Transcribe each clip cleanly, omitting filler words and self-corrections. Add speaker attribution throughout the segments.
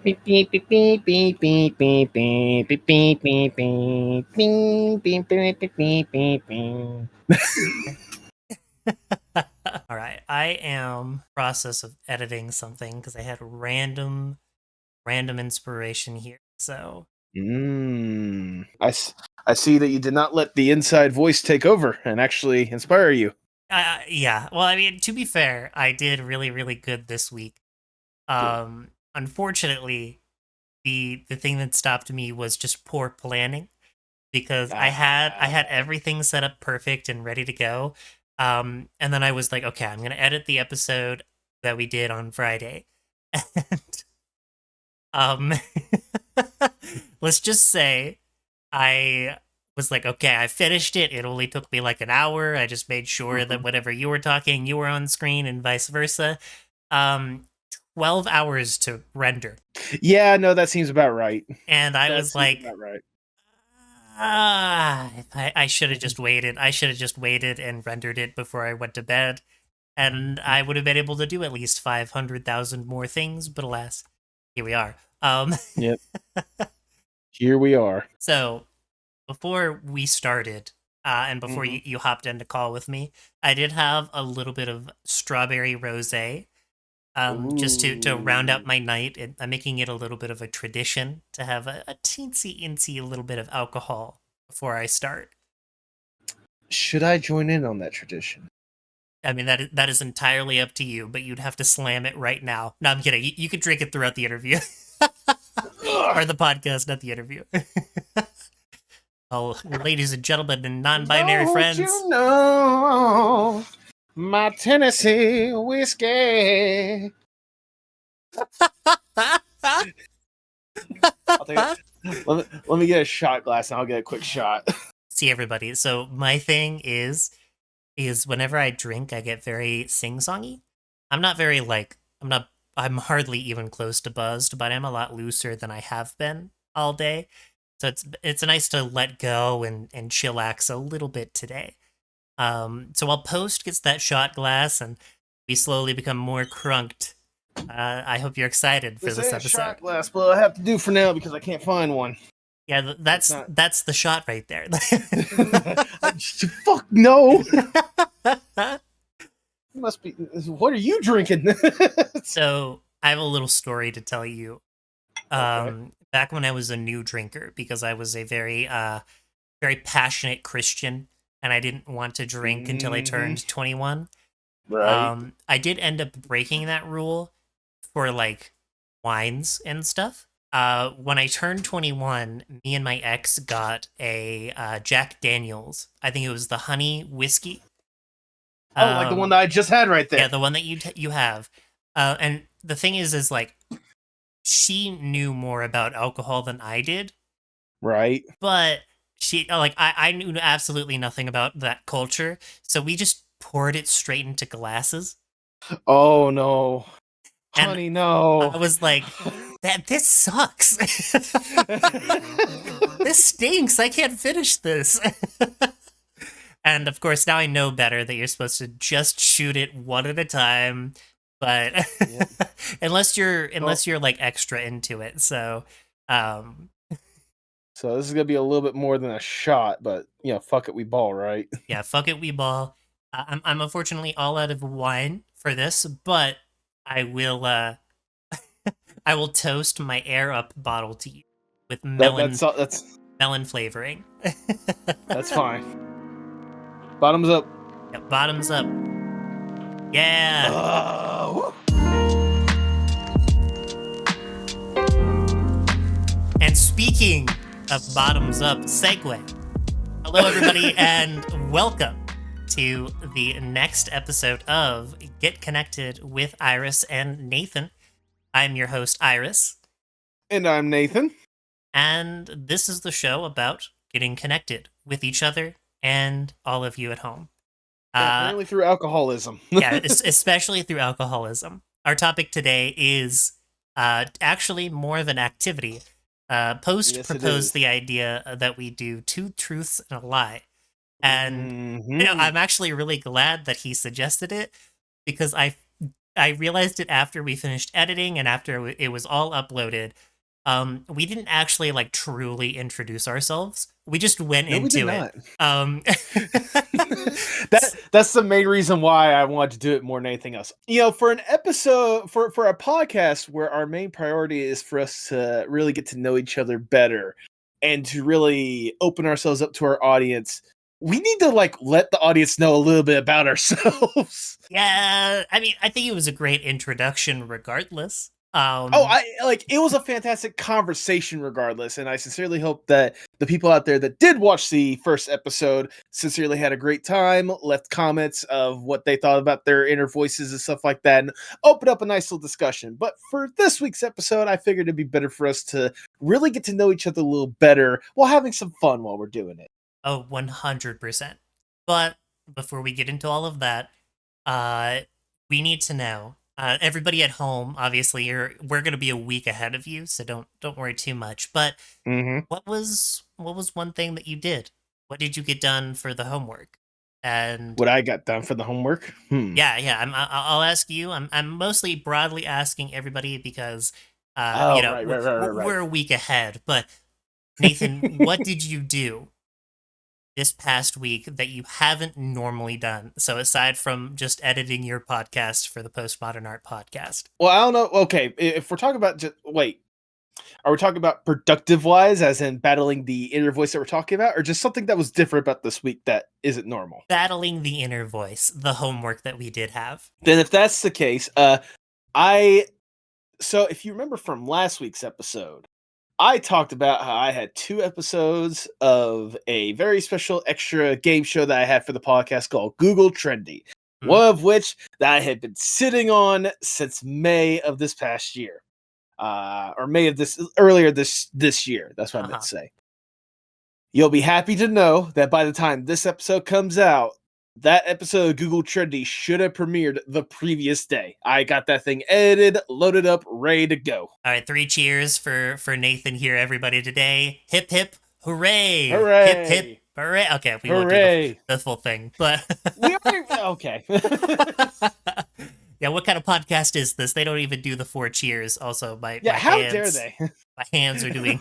Speaker 1: All right, I am process of editing something because I had random inspiration here. So
Speaker 2: I see that you did not let the inside voice take over and actually inspire you.
Speaker 1: yeah, well, I mean, to be fair, I did really good this week. Unfortunately, the thing that stopped me was just poor planning because I had everything set up perfect and ready to go. And then I was like, okay, I'm gonna edit the episode that we did on Friday. And um let's just say I was like, okay, I finished it. It only took me like an hour. I just made sure that whenever you were talking, you were on screen and vice versa. Um 12 hours to render.
Speaker 2: Yeah, no, that seems about right.
Speaker 1: And I
Speaker 2: That
Speaker 1: was
Speaker 2: seems
Speaker 1: like,
Speaker 2: about right.
Speaker 1: I should have just waited. I should have just waited and rendered it before I went to bed, and I would have been able to do at least 500,000 more things. But alas, here we are.
Speaker 2: Yep. Here we are.
Speaker 1: So before we started, and before you hopped in to call with me, I did have a little bit of strawberry rosé. Just to round out my night. I'm making it a little bit of a tradition to have a teensy little bit of alcohol before I start.
Speaker 2: Should I join in on that tradition?
Speaker 1: I mean, that is entirely up to you, but you'd have to slam it right now. No, I'm kidding. You could drink it throughout the interview. Or the podcast, not the interview. Oh, ladies and gentlemen and non-binary friends.
Speaker 2: You know my Tennessee whiskey. I'll take it. Let me get a shot glass and I'll get a quick shot.
Speaker 1: See, everybody. So my thing is whenever I drink, I get very sing-songy. I'm not very I'm hardly even close to buzzed, but I'm a lot looser than I have been all day. So it's nice to let go and chillax a little bit today. So while Post gets that shot glass and we slowly become more crunked, I hope you're excited for this episode.
Speaker 2: Shot glass, but I have to do for now because I can't find one.
Speaker 1: Yeah, that's the shot right there.
Speaker 2: Fuck no. Must be. What are you drinking?
Speaker 1: So I have a little story to tell you. Back when I was a new drinker, because I was a very passionate Christian, and I didn't want to drink until I turned 21.
Speaker 2: Right.
Speaker 1: I did end up breaking that rule for like wines and stuff. When I turned 21, me and my ex got a Jack Daniels. I think it was the honey whiskey.
Speaker 2: Like the one that I just had right there.
Speaker 1: Yeah, the one that you have. And the thing is like, she knew more about alcohol than I did.
Speaker 2: Right.
Speaker 1: But I knew absolutely nothing about that culture. So we just poured it straight into glasses.
Speaker 2: Oh, no.
Speaker 1: And
Speaker 2: honey, no.
Speaker 1: I was like, this sucks. This stinks. I can't finish this. And of course, now I know better that you're supposed to just shoot it one at a time. But yep. unless you're like extra into it, so
Speaker 2: so this is gonna be a little bit more than a shot, but fuck it, we ball, right?
Speaker 1: Yeah, fuck it, we ball. I'm unfortunately all out of wine for this, but I will I will toast my Air Up bottle to you with melon melon flavoring.
Speaker 2: That's fine. Bottoms up.
Speaker 1: Yeah, bottoms up. Yeah. And speaking of bottoms up, segue. Hello, everybody, and welcome to the next episode of Get Connected with Iris and Nathan. I'm your host, Iris.
Speaker 2: And I'm Nathan.
Speaker 1: And this is the show about getting connected with each other and all of you at home.
Speaker 2: Mainly through alcoholism.
Speaker 1: Yeah, especially through alcoholism. Our topic today is actually more of an activity. Post proposed the idea that we do 2 truths and a lie. And I'm actually really glad that he suggested it, because I I realized it after we finished editing and after it was all uploaded. We didn't actually like truly introduce ourselves. We just went
Speaker 2: No, we did
Speaker 1: into it.
Speaker 2: not.
Speaker 1: Um,
Speaker 2: That's the main reason why I wanted to do it more than anything else. For an episode for a podcast where our main priority is for us to really get to know each other better and to really open ourselves up to our audience, we need to like let the audience know a little bit about ourselves.
Speaker 1: yeah, I mean, I think it was a great introduction, regardless.
Speaker 2: Oh, it was a fantastic conversation regardless, and I sincerely hope that the people out there that did watch the first episode sincerely had a great time, left comments of what they thought about their inner voices and stuff like that, and open up a nice little discussion. But for this week's episode, I figured it'd be better for us to really get to know each other a little better while having some fun while we're doing it.
Speaker 1: Oh, 100%. But before we get into all of that, uh, we need to know. Everybody at home, obviously, we're going to be a week ahead of you, so don't worry too much. But
Speaker 2: Mm-hmm.
Speaker 1: what was one thing that you did? What did you get done for the homework? And
Speaker 2: What I got done for the homework?
Speaker 1: yeah, I'll ask you. I'm mostly broadly asking everybody because,
Speaker 2: Oh, right.
Speaker 1: we're a week ahead. But Nathan, what did you do this past week that you haven't normally done? So aside from just editing your podcast for the Postmodern Art podcast.
Speaker 2: Well, I don't know. Okay, if we're talking about wait, are we talking about productive wise, as in battling the inner voice that we're talking about, or just something that was different about this week that isn't normal?
Speaker 1: Battling the inner voice, the homework that we did have.
Speaker 2: Then, if that's the case, I so if you remember from last week's episode, I talked about how I had 2 episodes of a very special extra game show that I had for the podcast called Google Trendy.
Speaker 1: Hmm?
Speaker 2: One of which that I had been sitting on since May of this past year. Or May of this year. That's what I meant
Speaker 1: Uh-huh.
Speaker 2: to say. You'll be happy to know that by the time this episode comes out, that episode of Google Trendy should have premiered the previous day. I got that thing edited, loaded up, ready to go.
Speaker 1: All right, 3 cheers for Nathan here, everybody, today. Hip hip hooray! Hip hip
Speaker 2: Hooray!
Speaker 1: hooray! Okay, we won't do
Speaker 2: Hooray!
Speaker 1: the full thing, but
Speaker 2: We already okay.
Speaker 1: yeah, what kind of podcast is this? They don't even do the 4 cheers. Also, my
Speaker 2: Yeah,
Speaker 1: my
Speaker 2: how dare
Speaker 1: hands
Speaker 2: they?
Speaker 1: my hands are doing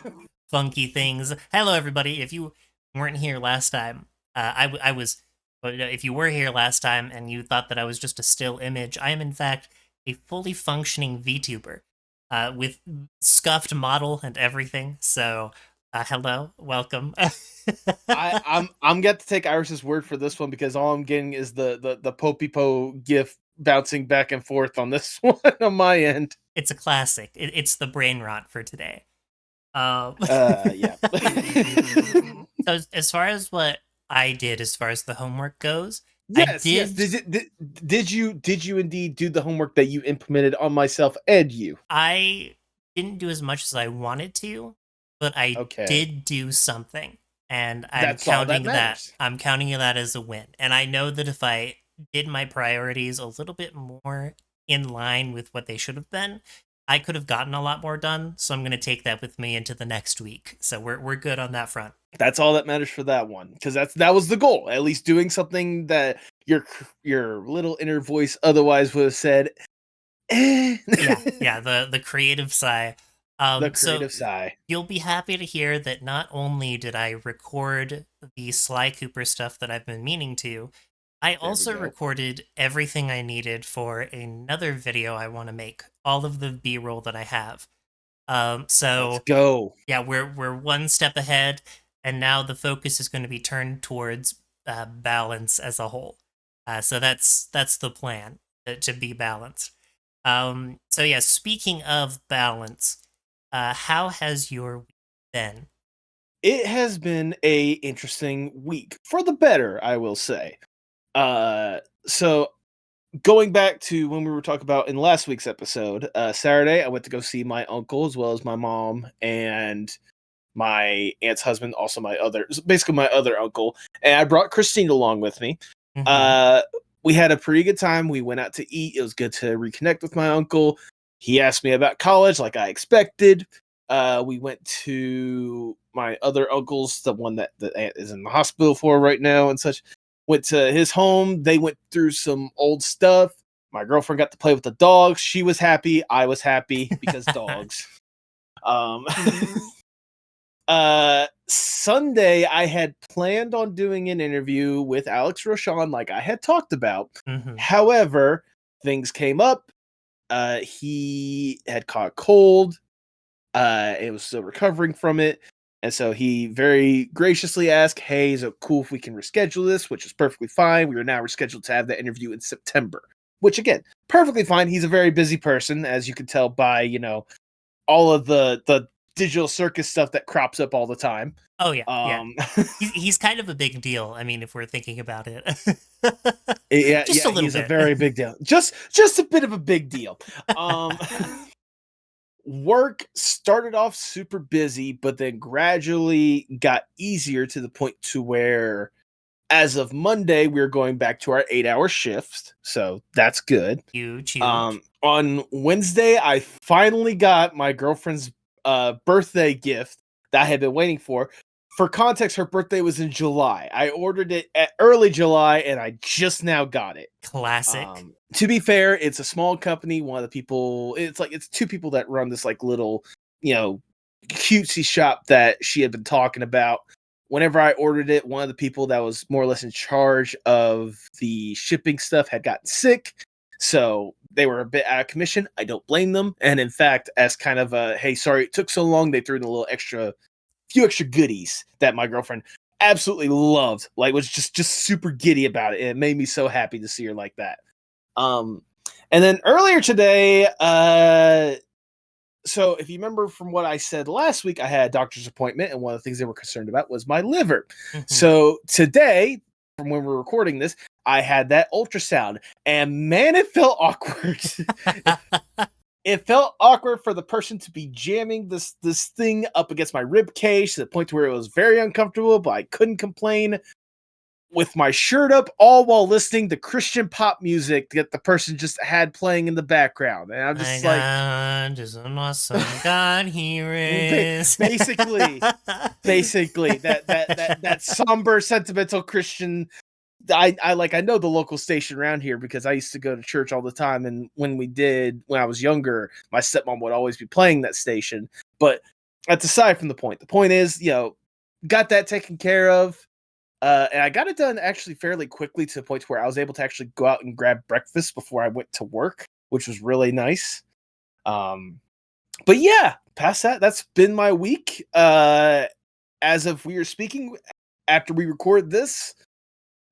Speaker 1: funky things. Hello, everybody. If you weren't here last time, I was. But if you were here last time and you thought that I was just a still image, I am in fact a fully functioning VTuber, with scuffed model and everything. So, hello, welcome.
Speaker 2: I'm got to take Iris's word for this one because all I'm getting is the Popipo gif bouncing back and forth on this one on my end.
Speaker 1: It's a classic. It's the brain rot for today.
Speaker 2: Yeah.
Speaker 1: So as far as what I did, as far as the homework goes, I
Speaker 2: Yes.
Speaker 1: did.
Speaker 2: Did you indeed do the homework that you implemented on myself and you?
Speaker 1: I didn't do as much as I wanted to, but I
Speaker 2: Okay.
Speaker 1: did do something, and
Speaker 2: That's all that matters.
Speaker 1: I'm counting that as a win. And I know that if I did my priorities a little bit more in line with what they should have been, I could have gotten a lot more done. So I'm going to take that with me into the next week. So we're good on that front.
Speaker 2: That's all that matters for that one because that was the goal. At least doing something that your little inner voice otherwise would have said. Eh.
Speaker 1: Yeah, the creative sigh.
Speaker 2: The
Speaker 1: So
Speaker 2: creative sigh.
Speaker 1: you'll be happy to hear that not only did I record the Sly Cooper stuff that I've been meaning to, I
Speaker 2: There we
Speaker 1: also
Speaker 2: go.
Speaker 1: recorded everything I needed for another video I want to make, all of the B-roll that I have. So
Speaker 2: Let's go.
Speaker 1: yeah, we're one step ahead, and now the focus is going to be turned towards balance as a whole. So that's the plan, to be balanced. So yeah, speaking of balance, how has your week been?
Speaker 2: It has been a interesting week for the better, I will say. So going back to when we were talking about in last week's episode, Saturday I went to go see my uncle as well as my mom and my aunt's husband, also basically my other uncle, and I brought Christine along with me.
Speaker 1: Mm-hmm.
Speaker 2: Uh, we had a pretty good time. We went out to eat. It was good to reconnect with my uncle. He asked me about college, like I expected. We went to my other uncle's, the one that the aunt is in the hospital for right now and such. Went to his home. They went through some old stuff. My girlfriend got to play with the dogs. She was happy. I was happy because dogs. Um, Sunday, I had planned on doing an interview with Alex Roshan, like I had talked about.
Speaker 1: Hmm.
Speaker 2: However, things came up. He had caught a cold. It was still recovering from it. And so he very graciously asked, "Hey, is it cool if we can reschedule this?" Which is perfectly fine. We are now rescheduled to have that interview in September, which again, perfectly fine. He's a very busy person, as you can tell by, all of the digital circus stuff that crops up all the time.
Speaker 1: Oh yeah, yeah.
Speaker 2: Um,
Speaker 1: He's kind of a big deal. I mean, if we're thinking about it,
Speaker 2: yeah,
Speaker 1: just
Speaker 2: yeah,
Speaker 1: a little
Speaker 2: he's a
Speaker 1: bit.
Speaker 2: very big deal. Just a bit of a big deal. Um, work started off super busy, but then gradually got easier to the point to where as of Monday, we're going back to our 8-hour shifts. So that's good.
Speaker 1: Huge, huge.
Speaker 2: On Wednesday, I finally got my girlfriend's birthday gift that I had been waiting for. For context, her birthday was in July. I ordered it at early July and I just now got it.
Speaker 1: Classic.
Speaker 2: To be fair, it's a small company. One of the people, it's two people that run this like little, cutesy shop that she had been talking about. Whenever I ordered it, one of the people that was more or less in charge of the shipping stuff had gotten sick. So they were a bit out of commission. I don't blame them. And in fact, as kind of a, hey, sorry it took so long, they threw in a few extra goodies that my girlfriend absolutely loved. Like was just super giddy about it. And it made me so happy to see her like that. Um, and then earlier today, so if you remember from what I said last week, I had a doctor's appointment, and one of the things they were concerned about was my liver.
Speaker 1: Hmm.
Speaker 2: So today, from when we're recording this, I had that ultrasound, and man, it felt awkward. It felt awkward for the person to be jamming this thing up against my rib cage to the point where it was very uncomfortable, but I couldn't complain with my shirt up, all while listening to Christian pop music that the person just had playing in the background. And I'm
Speaker 1: My
Speaker 2: just like,
Speaker 1: God is an awesome God. He is.
Speaker 2: basically, that somber, sentimental Christian. I know the local station around here because I used to go to church all the time, and when I was younger, my stepmom would always be playing that station. But that's aside from the point. The point is, got that taken care of. And I got it done actually fairly quickly to the point where I was able to actually go out and grab breakfast before I went to work, which was really nice. But yeah, past that, that's been my week. As of we are speaking, after we record this,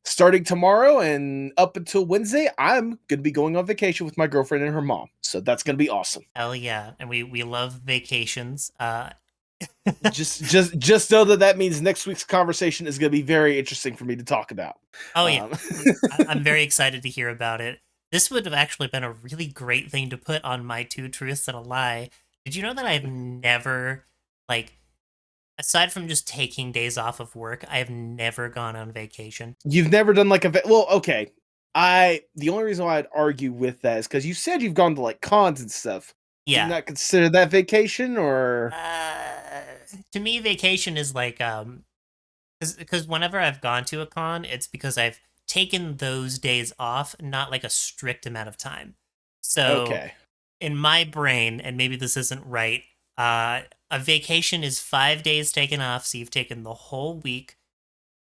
Speaker 2: starting tomorrow and up until Wednesday, I'm going to be going on vacation with my girlfriend and her mom. So that's going to be awesome.
Speaker 1: Hell yeah. And we love vacations.
Speaker 2: Just know that means next week's conversation is going to be very interesting for me to talk about.
Speaker 1: Oh yeah,
Speaker 2: Um,
Speaker 1: I'm very excited to hear about it. This would have actually been a really great thing to put on my two truths and a lie. Did you know that I've never, like, aside from just taking days off of work, I have never gone on vacation.
Speaker 2: You've never done like well, okay. The only reason why I'd argue with that is because you said you've gone to like cons and stuff. Do you
Speaker 1: Yeah.
Speaker 2: not consider that vacation or
Speaker 1: To me, vacation is like because whenever I've gone to a con, it's because I've taken those days off, not like a strict amount of time. So
Speaker 2: okay?
Speaker 1: in my brain, and maybe this isn't right, a vacation is 5 days taken off, so you've taken the whole week,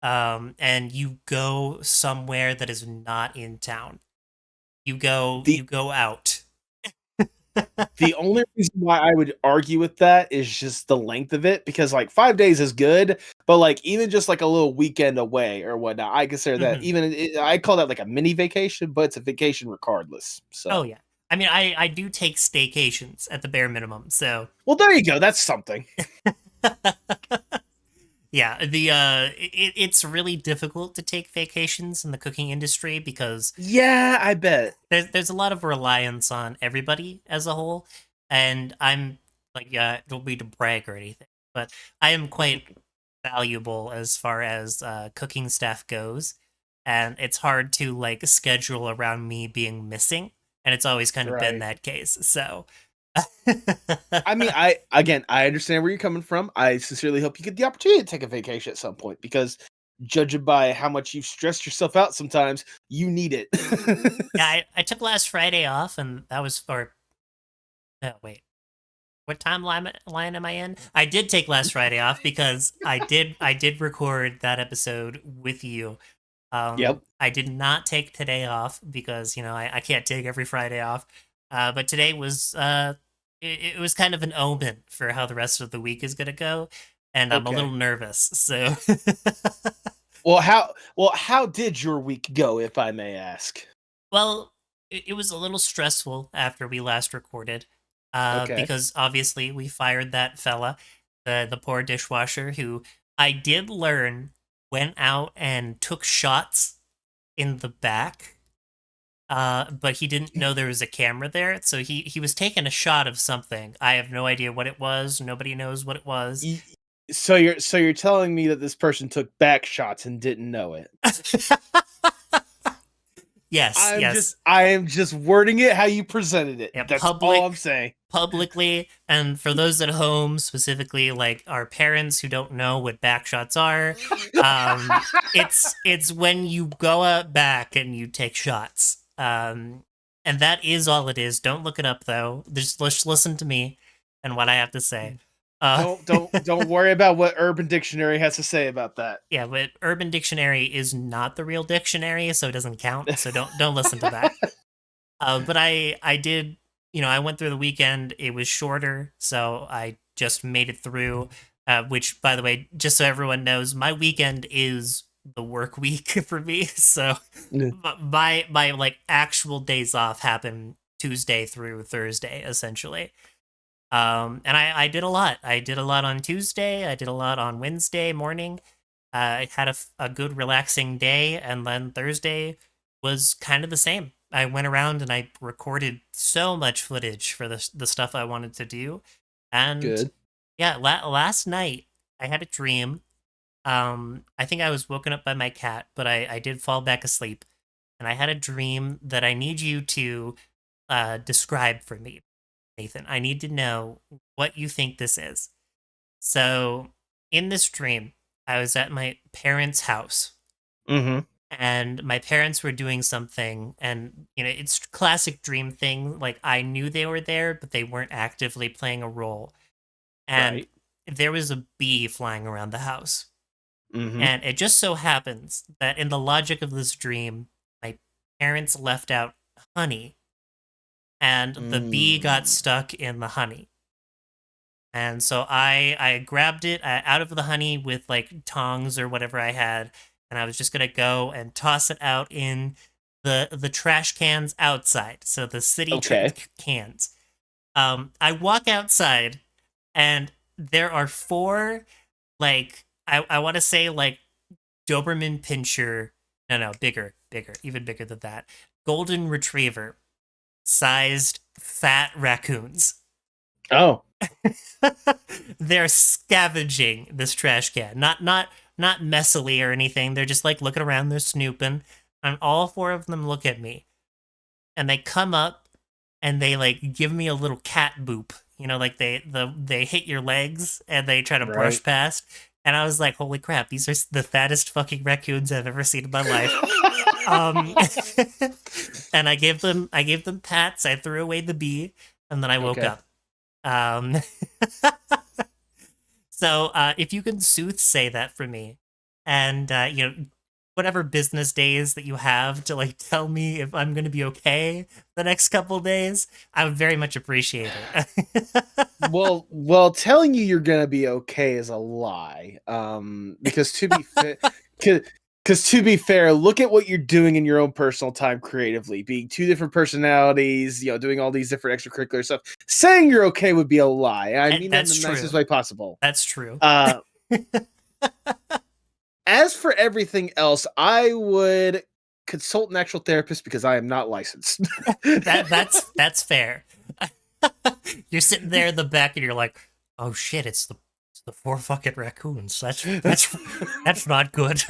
Speaker 1: and you go somewhere that is not in town.
Speaker 2: The
Speaker 1: You go out.
Speaker 2: the only reason why I would argue with that is just the length of it because like 5 days is good, but like even just like a little weekend away or whatnot, I consider that
Speaker 1: Hmm.
Speaker 2: I call that like a mini vacation, but it's a vacation regardless.
Speaker 1: Oh
Speaker 2: So
Speaker 1: yeah. I mean, I do take staycations at the bare minimum, so
Speaker 2: well, there you go. That's something.
Speaker 1: yeah, it's really difficult to take vacations in the cooking industry because
Speaker 2: Yeah, I bet.
Speaker 1: there's a lot of reliance on everybody as a whole, and I'm like, yeah, don't mean to brag or anything, but I am quite valuable as far as cooking staff goes, and it's hard to like schedule around me being missing, and it's always kind of been
Speaker 2: Right.
Speaker 1: that case. So,
Speaker 2: I mean, I understand where you're coming from. I sincerely hope you get the opportunity to take a vacation at some point because judging by how much you've stressed yourself out sometimes, you need it.
Speaker 1: Yeah, I took last Friday off, and that was for. Oh, wait. What line am I in? I did take last Friday off because I did record that episode with you.
Speaker 2: Yep.
Speaker 1: I did not take today off because I can't take every Friday off. But today was it was kind of an omen for how the rest of the week is gonna go, and I'm a little
Speaker 2: Okay.
Speaker 1: nervous. So
Speaker 2: Well, how did your week go, if I may ask?
Speaker 1: well, it was a little stressful after we last recorded,
Speaker 2: Okay.
Speaker 1: because obviously we fired that fella, the poor dishwasher, who I did learn went out and took shots in the back. But he didn't know there was a camera there, so he was taking a shot of something. I have no idea what it was. Nobody knows what it was.
Speaker 2: Y- So you're telling me that this person took back shots and didn't know it?
Speaker 1: Yes, yes.
Speaker 2: I am just wording it how you presented it.
Speaker 1: Yeah,
Speaker 2: That's all I'm saying.
Speaker 1: publicly, and for those at home, specifically like our parents who don't know what backshots are, it's when you go out back and you take shots. And that is all it is. Don't look it up though. Just listen to me and what I have to say. Uh,
Speaker 2: Don't worry about what Urban Dictionary has to say about that.
Speaker 1: yeah, but Urban Dictionary is not the real dictionary, so it doesn't count. So don't listen to that. But I did, I went through the weekend. It was shorter, so I just made it through. Which, by the way, just so everyone knows, my weekend is the work week for me. So
Speaker 2: Mm.
Speaker 1: my like actual days off happen Tuesday through Thursday, essentially. And I did a lot. I did a lot on Tuesday. I did a lot on Wednesday morning. I had a good relaxing day, and then Thursday was kind of the same. I went around and I recorded so much footage for the stuff I wanted to do, and
Speaker 2: Good.
Speaker 1: yeah, last night I had a dream. I think I was woken up by my cat, but I did fall back asleep, and I had a dream that I need you to describe for me, Nathan. I need to know what you think this is. So, in this dream, I was at my parents' house,
Speaker 2: Mm-hmm.
Speaker 1: and my parents were doing something, and it's classic dream thing. Like, I knew they were there, but they weren't actively playing a role. And
Speaker 2: Right.
Speaker 1: there was a bee flying around the house.
Speaker 2: Mm-hmm.
Speaker 1: And it just so happens that in the logic of this dream, my parents left out honey, and the bee got
Speaker 2: Mm.
Speaker 1: stuck in the honey. And so I grabbed it out of the honey with like tongs or whatever I had, and I was just gonna go and toss it out in the trash cans outside, so the city
Speaker 2: Okay.
Speaker 1: cans. I walk outside, and there are four, like I want to say like Doberman Pinscher, no, bigger, even bigger than that, golden retriever sized fat raccoons.
Speaker 2: Oh.
Speaker 1: They're scavenging this trash can. Not messily or anything. They're just like looking around, they're snooping. And all four of them look at me. And they come up and they like give me a little cat boop. Like they hit your legs and they try to brush
Speaker 2: Right.
Speaker 1: past. And I was like, holy crap, these are the fattest fucking raccoons I've ever seen in my life. Um and I gave them pats, I threw away the bee, and then I woke
Speaker 2: Okay.
Speaker 1: up. Um So if you can soothsay that for me, and whatever business days that you have to like tell me if I'm going to be okay the next couple days, I would very much appreciate it.
Speaker 2: Well, telling you you're gonna be okay is a lie. Because to be fair, because to be fair, look at what you're doing in your own personal time creatively, being two different personalities, doing all these different extracurricular stuff. Saying you're okay would be a lie. I
Speaker 1: And
Speaker 2: mean that in
Speaker 1: that's
Speaker 2: the nicest
Speaker 1: true.
Speaker 2: way possible.
Speaker 1: That's true.
Speaker 2: Uh, as for everything else, I would consult an actual therapist because I am not licensed.
Speaker 1: That's fair. You're sitting there in the back and you're like, oh shit, it's the four fucking raccoons. That's not good.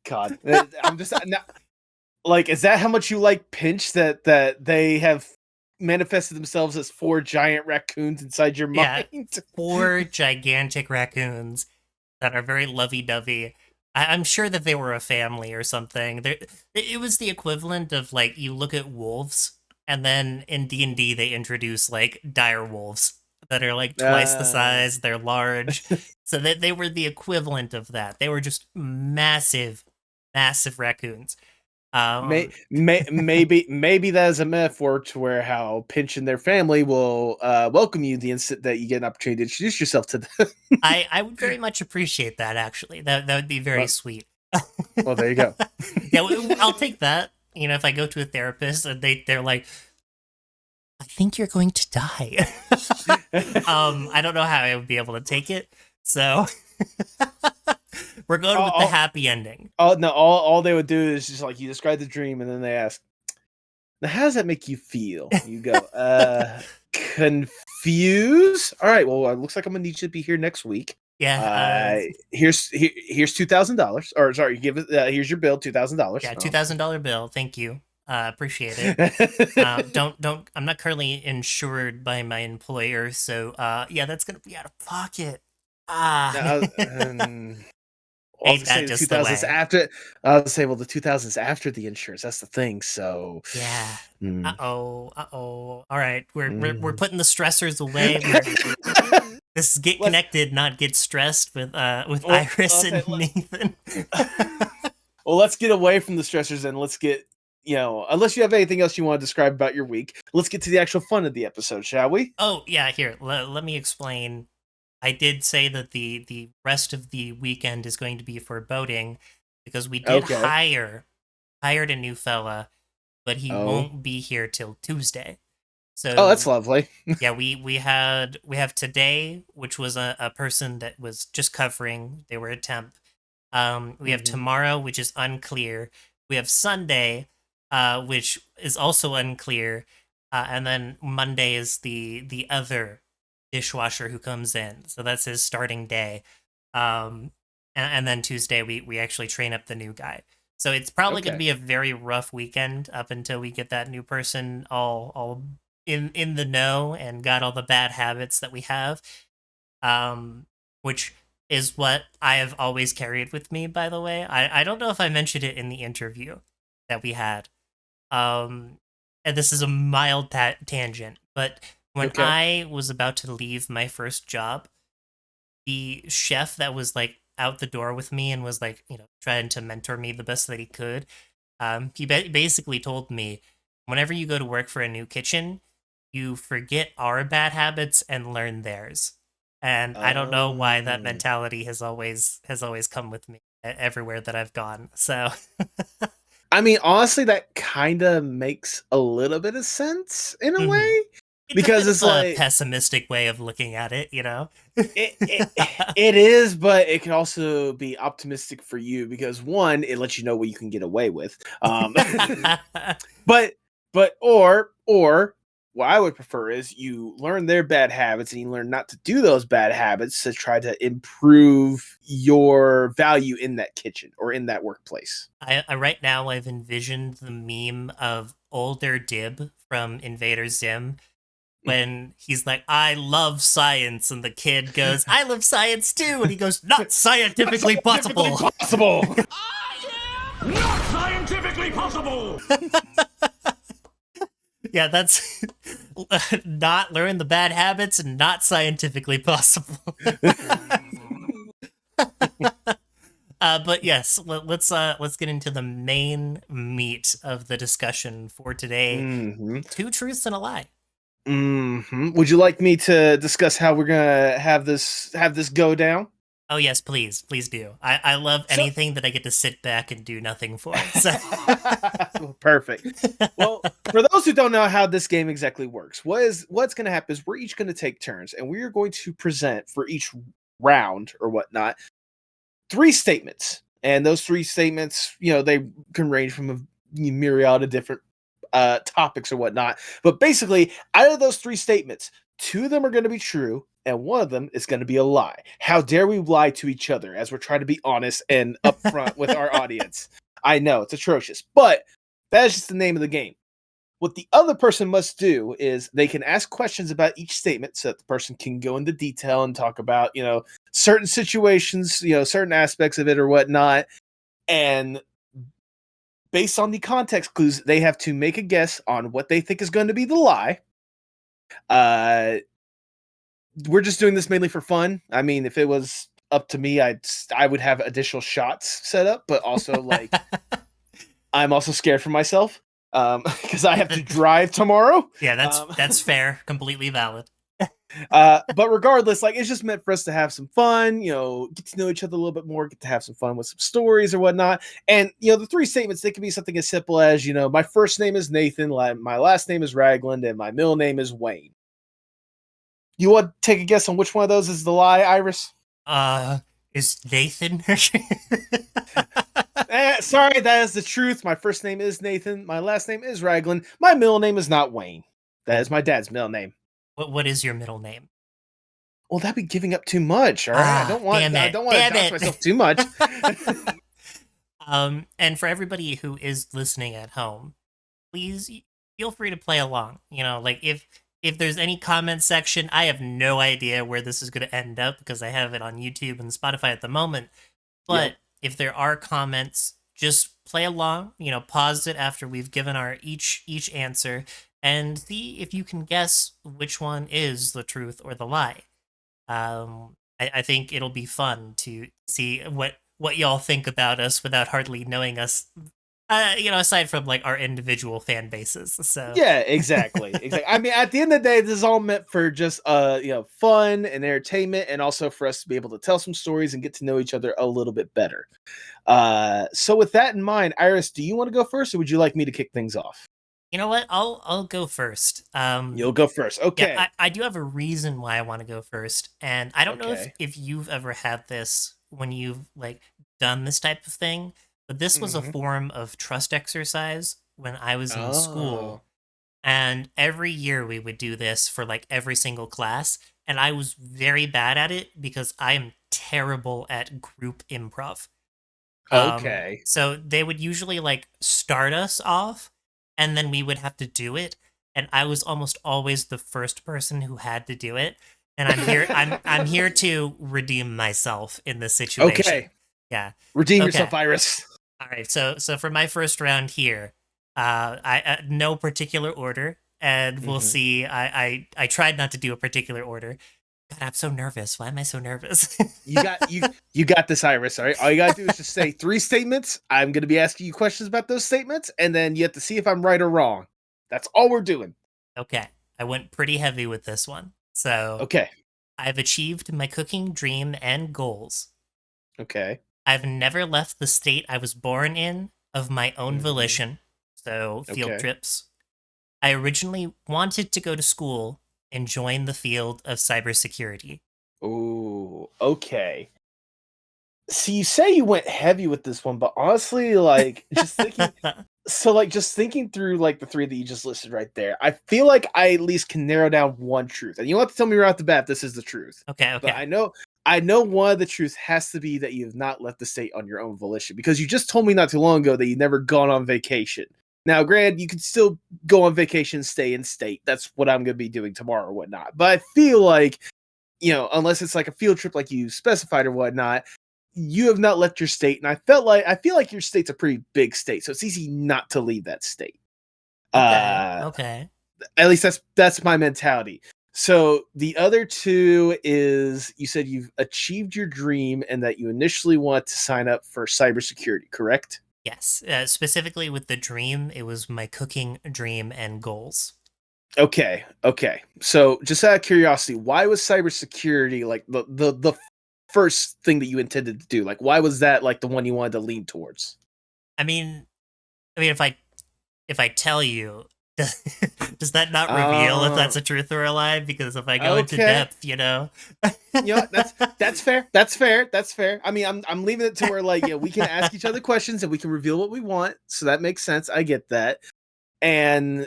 Speaker 2: God, I'm just not, like, is that how much you like Pinch, that they have manifested themselves as four giant raccoons inside your
Speaker 1: Yeah,
Speaker 2: mind?
Speaker 1: four gigantic raccoons. that are very lovey-dovey. I'm sure that they were a family or something. It was the equivalent of like you look at wolves, and then in D&D they introduce like dire wolves that are like twice the
Speaker 2: Uh,
Speaker 1: size. They're large, so that they were the equivalent of that. They were just massive, massive raccoons. Um,
Speaker 2: maybe that is a metaphor to where how Pinch and their family will welcome you the instant that you get an opportunity to introduce yourself to them.
Speaker 1: I would very much appreciate that. Actually, that would be very
Speaker 2: well,
Speaker 1: sweet.
Speaker 2: well, there you go.
Speaker 1: Yeah, I'll take that. You know, if I go to a therapist and they're like, I think you're going to die. I don't know how I would be able to take it. So we're going with the
Speaker 2: all,
Speaker 1: happy ending.
Speaker 2: no, all they would do is just like you describe the dream, and then they ask, "Now, how does that make you feel?" You go, confused. All right, well, it looks like I'm gonna need you to be here next week.
Speaker 1: Yeah,
Speaker 2: Here's $2,000, or sorry, give it. Here's your bill, $2,000.
Speaker 1: yeah, $2,000 bill. Thank you. Appreciate it. Don't. I'm not currently insured by my employer, so yeah, that's gonna be out of pocket. Ah,
Speaker 2: Now, I was
Speaker 1: ain't
Speaker 2: gonna say
Speaker 1: that
Speaker 2: the
Speaker 1: just the
Speaker 2: 2000s
Speaker 1: way?
Speaker 2: after. I was say, well, the 2000s after the insurance. That's the thing. So,
Speaker 1: Yeah.
Speaker 2: mm,
Speaker 1: Uh-oh. Uh-oh. All right. We're
Speaker 2: mm.
Speaker 1: putting the stressors away. We're this is get
Speaker 2: let's
Speaker 1: connected, not get stressed with
Speaker 2: well,
Speaker 1: Iris
Speaker 2: I'll say,
Speaker 1: and Nathan.
Speaker 2: well, let's get away from the stressors and let's get unless you have anything else you want to describe about your week, let's get to the actual fun of the episode, shall we?
Speaker 1: Oh, yeah, here. Let me explain. I did say that the rest of the weekend is going to be for boating because we did
Speaker 2: Okay.
Speaker 1: hired a new fella, but he
Speaker 2: Oh.
Speaker 1: won't be here till Tuesday.
Speaker 2: Oh, that's
Speaker 1: So
Speaker 2: lovely.
Speaker 1: yeah, we have today, which was a person that was just covering. They were a temp. We have
Speaker 2: Hmm.
Speaker 1: tomorrow, which is unclear. We have Sunday, which is also unclear, and then Monday is the other dishwasher who comes in. So that's his starting day. And then Tuesday we actually train up the new guy. So it's probably going to
Speaker 2: Okay.
Speaker 1: be a very rough weekend up until we get that new person all in the know and got all the bad habits that we have. Which is what I have always carried with me, by the way. I don't know if I mentioned it in the interview that we had. Um, and this is a mild tangent, but when
Speaker 2: Okay.
Speaker 1: I was about to leave my first job, the chef that was like out the door with me and was like, you know, trying to mentor me the best that he could, he basically told me, whenever you go to work for a new kitchen, you forget our bad habits and learn theirs. And I don't know why that
Speaker 2: Um,
Speaker 1: mentality has always come with me everywhere that I've gone. So
Speaker 2: I mean, honestly, that kind of makes a little bit of sense in a
Speaker 1: mhm.
Speaker 2: way
Speaker 1: It's a
Speaker 2: because
Speaker 1: bit of
Speaker 2: it's
Speaker 1: a
Speaker 2: like
Speaker 1: pessimistic way of looking at it, you know.
Speaker 2: it is, but it can also be optimistic for you because one, it lets you know what you can get away with. But or what I would prefer is you learn their bad habits and you learn not to do those bad habits to try to improve your value in that kitchen or in that workplace.
Speaker 1: I right now I've envisioned the meme of older Dib from Invader Zim when he's like, "I love science," and the kid goes, "I love science too," and he goes, "Not
Speaker 2: Not
Speaker 1: scientifically
Speaker 2: scientifically
Speaker 1: possible."
Speaker 2: possible.
Speaker 3: Not scientifically possible!
Speaker 1: Yeah, that's not learn the bad habits and not scientifically possible. But yes, let's get into the main meat of the discussion for today.
Speaker 2: Hmm.
Speaker 1: Two truths and a lie.
Speaker 2: Would you like me to discuss how we're gonna have this go down?
Speaker 1: Oh yes, please do. I love
Speaker 2: So
Speaker 1: anything that I get to sit back and do nothing for. So
Speaker 2: perfect. Well, for those who don't know how this game exactly works, what's going to happen is we're each going to take turns, and we are going to present for each round or whatnot three statements, and those three statements, they can range from a myriad of different topics or whatnot. But basically, out of those three statements, two of them are going to be true, and one of them is going to be a lie. How dare we lie to each other as we're trying to be honest and upfront with our audience? I know it's atrocious, but that is just the name of the game. What the other person must do is they can ask questions about each statement so that the person can go into detail and talk about, certain situations, certain aspects of it or whatnot. And based on the context clues, they have to make a guess on what they think is going to be the lie. We're just doing this mainly for fun. I mean, if it was up to me, I would have additional shots set up, but also like I'm also scared for myself because I have to drive tomorrow.
Speaker 1: Yeah, that's fair, completely valid.
Speaker 2: But regardless, like it's just meant for us to have some fun, get to know each other a little bit more, get to have some fun with some stories or whatnot. And the three statements, they can be something as simple as, my first name is Nathan, my last name is Ragland, and my middle name is Wayne. You want to take a guess on which one of those is the lie, Iris?
Speaker 1: Is Nathan?
Speaker 2: Sorry, that is the truth. My first name is Nathan. My last name is Ragland. My middle name is not Wayne. That is my dad's middle name.
Speaker 1: What is your middle name?
Speaker 2: Well, that'd be giving up too much. All right, I don't want to dox myself too much.
Speaker 1: And for everybody who is listening at home, please feel free to play along. Like if there's any comment section, I have no idea where this is going to end up because I have it on YouTube and Spotify at the moment. But if there are comments, just play along. Pause it after we've given our each answer and see if you can guess which one is the truth or the lie. I think it'll be fun to see what y'all think about us without hardly knowing us. Aside from like our individual fan bases. So
Speaker 2: yeah, exactly. I mean, at the end of the day, this is all meant for just fun and entertainment, and also for us to be able to tell some stories and get to know each other a little bit better. So with that in mind, Iris, do you want to go first, or would you like me to kick things off?
Speaker 1: You know what? I'll go first.
Speaker 2: You'll go first. Okay.
Speaker 1: Yeah, I do have a reason why I want to go first, and I don't know if you've ever had this when you've like done this type of thing. But this was a form of trust exercise when I was in school. And every year we would do this for like every single class. And I was very bad at it because I am terrible at group improv.
Speaker 2: Okay.
Speaker 1: So they would usually like start us off and then we would have to do it. And I was almost always the first person who had to do it. And I'm here to redeem myself in this situation.
Speaker 2: Okay.
Speaker 1: Yeah.
Speaker 2: Redeem yourself, Iris.
Speaker 1: All right, so for my first round here, I no particular order, and we'll see. I tried not to do a particular order. God, I'm so nervous. Why am I so nervous?
Speaker 2: you got this, Iris. All right, all you gotta do is just say 3 statements. I'm gonna be asking you questions about those statements, and then you have to see if I'm right or wrong. That's all we're doing.
Speaker 1: Okay, I went pretty heavy with this one. So
Speaker 2: okay,
Speaker 1: I've achieved my cooking dream and goals.
Speaker 2: Okay.
Speaker 1: I've never left the state I was born in of my own volition, so field trips. I originally wanted to go to school and join the field of cybersecurity.
Speaker 2: Ooh, okay. See, you say you went heavy with this one, but honestly, like, just thinking through like the 3 that you just listed right there, I feel like I at least can narrow down one truth. And you don't have to tell me right off the bat this is the truth.
Speaker 1: Okay.
Speaker 2: But I know one of the truths has to be that you have not left the state on your own volition, because you just told me not too long ago that you've never gone on vacation. Now, granted, you can still go on vacation, stay in state. That's what I'm going to be doing tomorrow or whatnot. But I feel like, unless it's like a field trip like you specified or whatnot, you have not left your state. And I feel like your state's a pretty big state, so it's easy not to leave that state.
Speaker 1: Okay.
Speaker 2: At least that's my mentality. So the other 2 is, you said you've achieved your dream and that you initially want to sign up for cybersecurity, correct?
Speaker 1: Yes. Specifically with the dream, it was my cooking dream and goals.
Speaker 2: Okay. So just out of curiosity, why was cybersecurity like the first thing that you intended to do? Like, why was that like the one you wanted to lean towards?
Speaker 1: I mean, if I tell you, does that not reveal if that's a truth or a lie? Because if I go into depth,
Speaker 2: that's fair. That's fair. I mean, I'm leaving it to where like, we can ask each other questions and we can reveal what we want. So that makes sense. I get that. And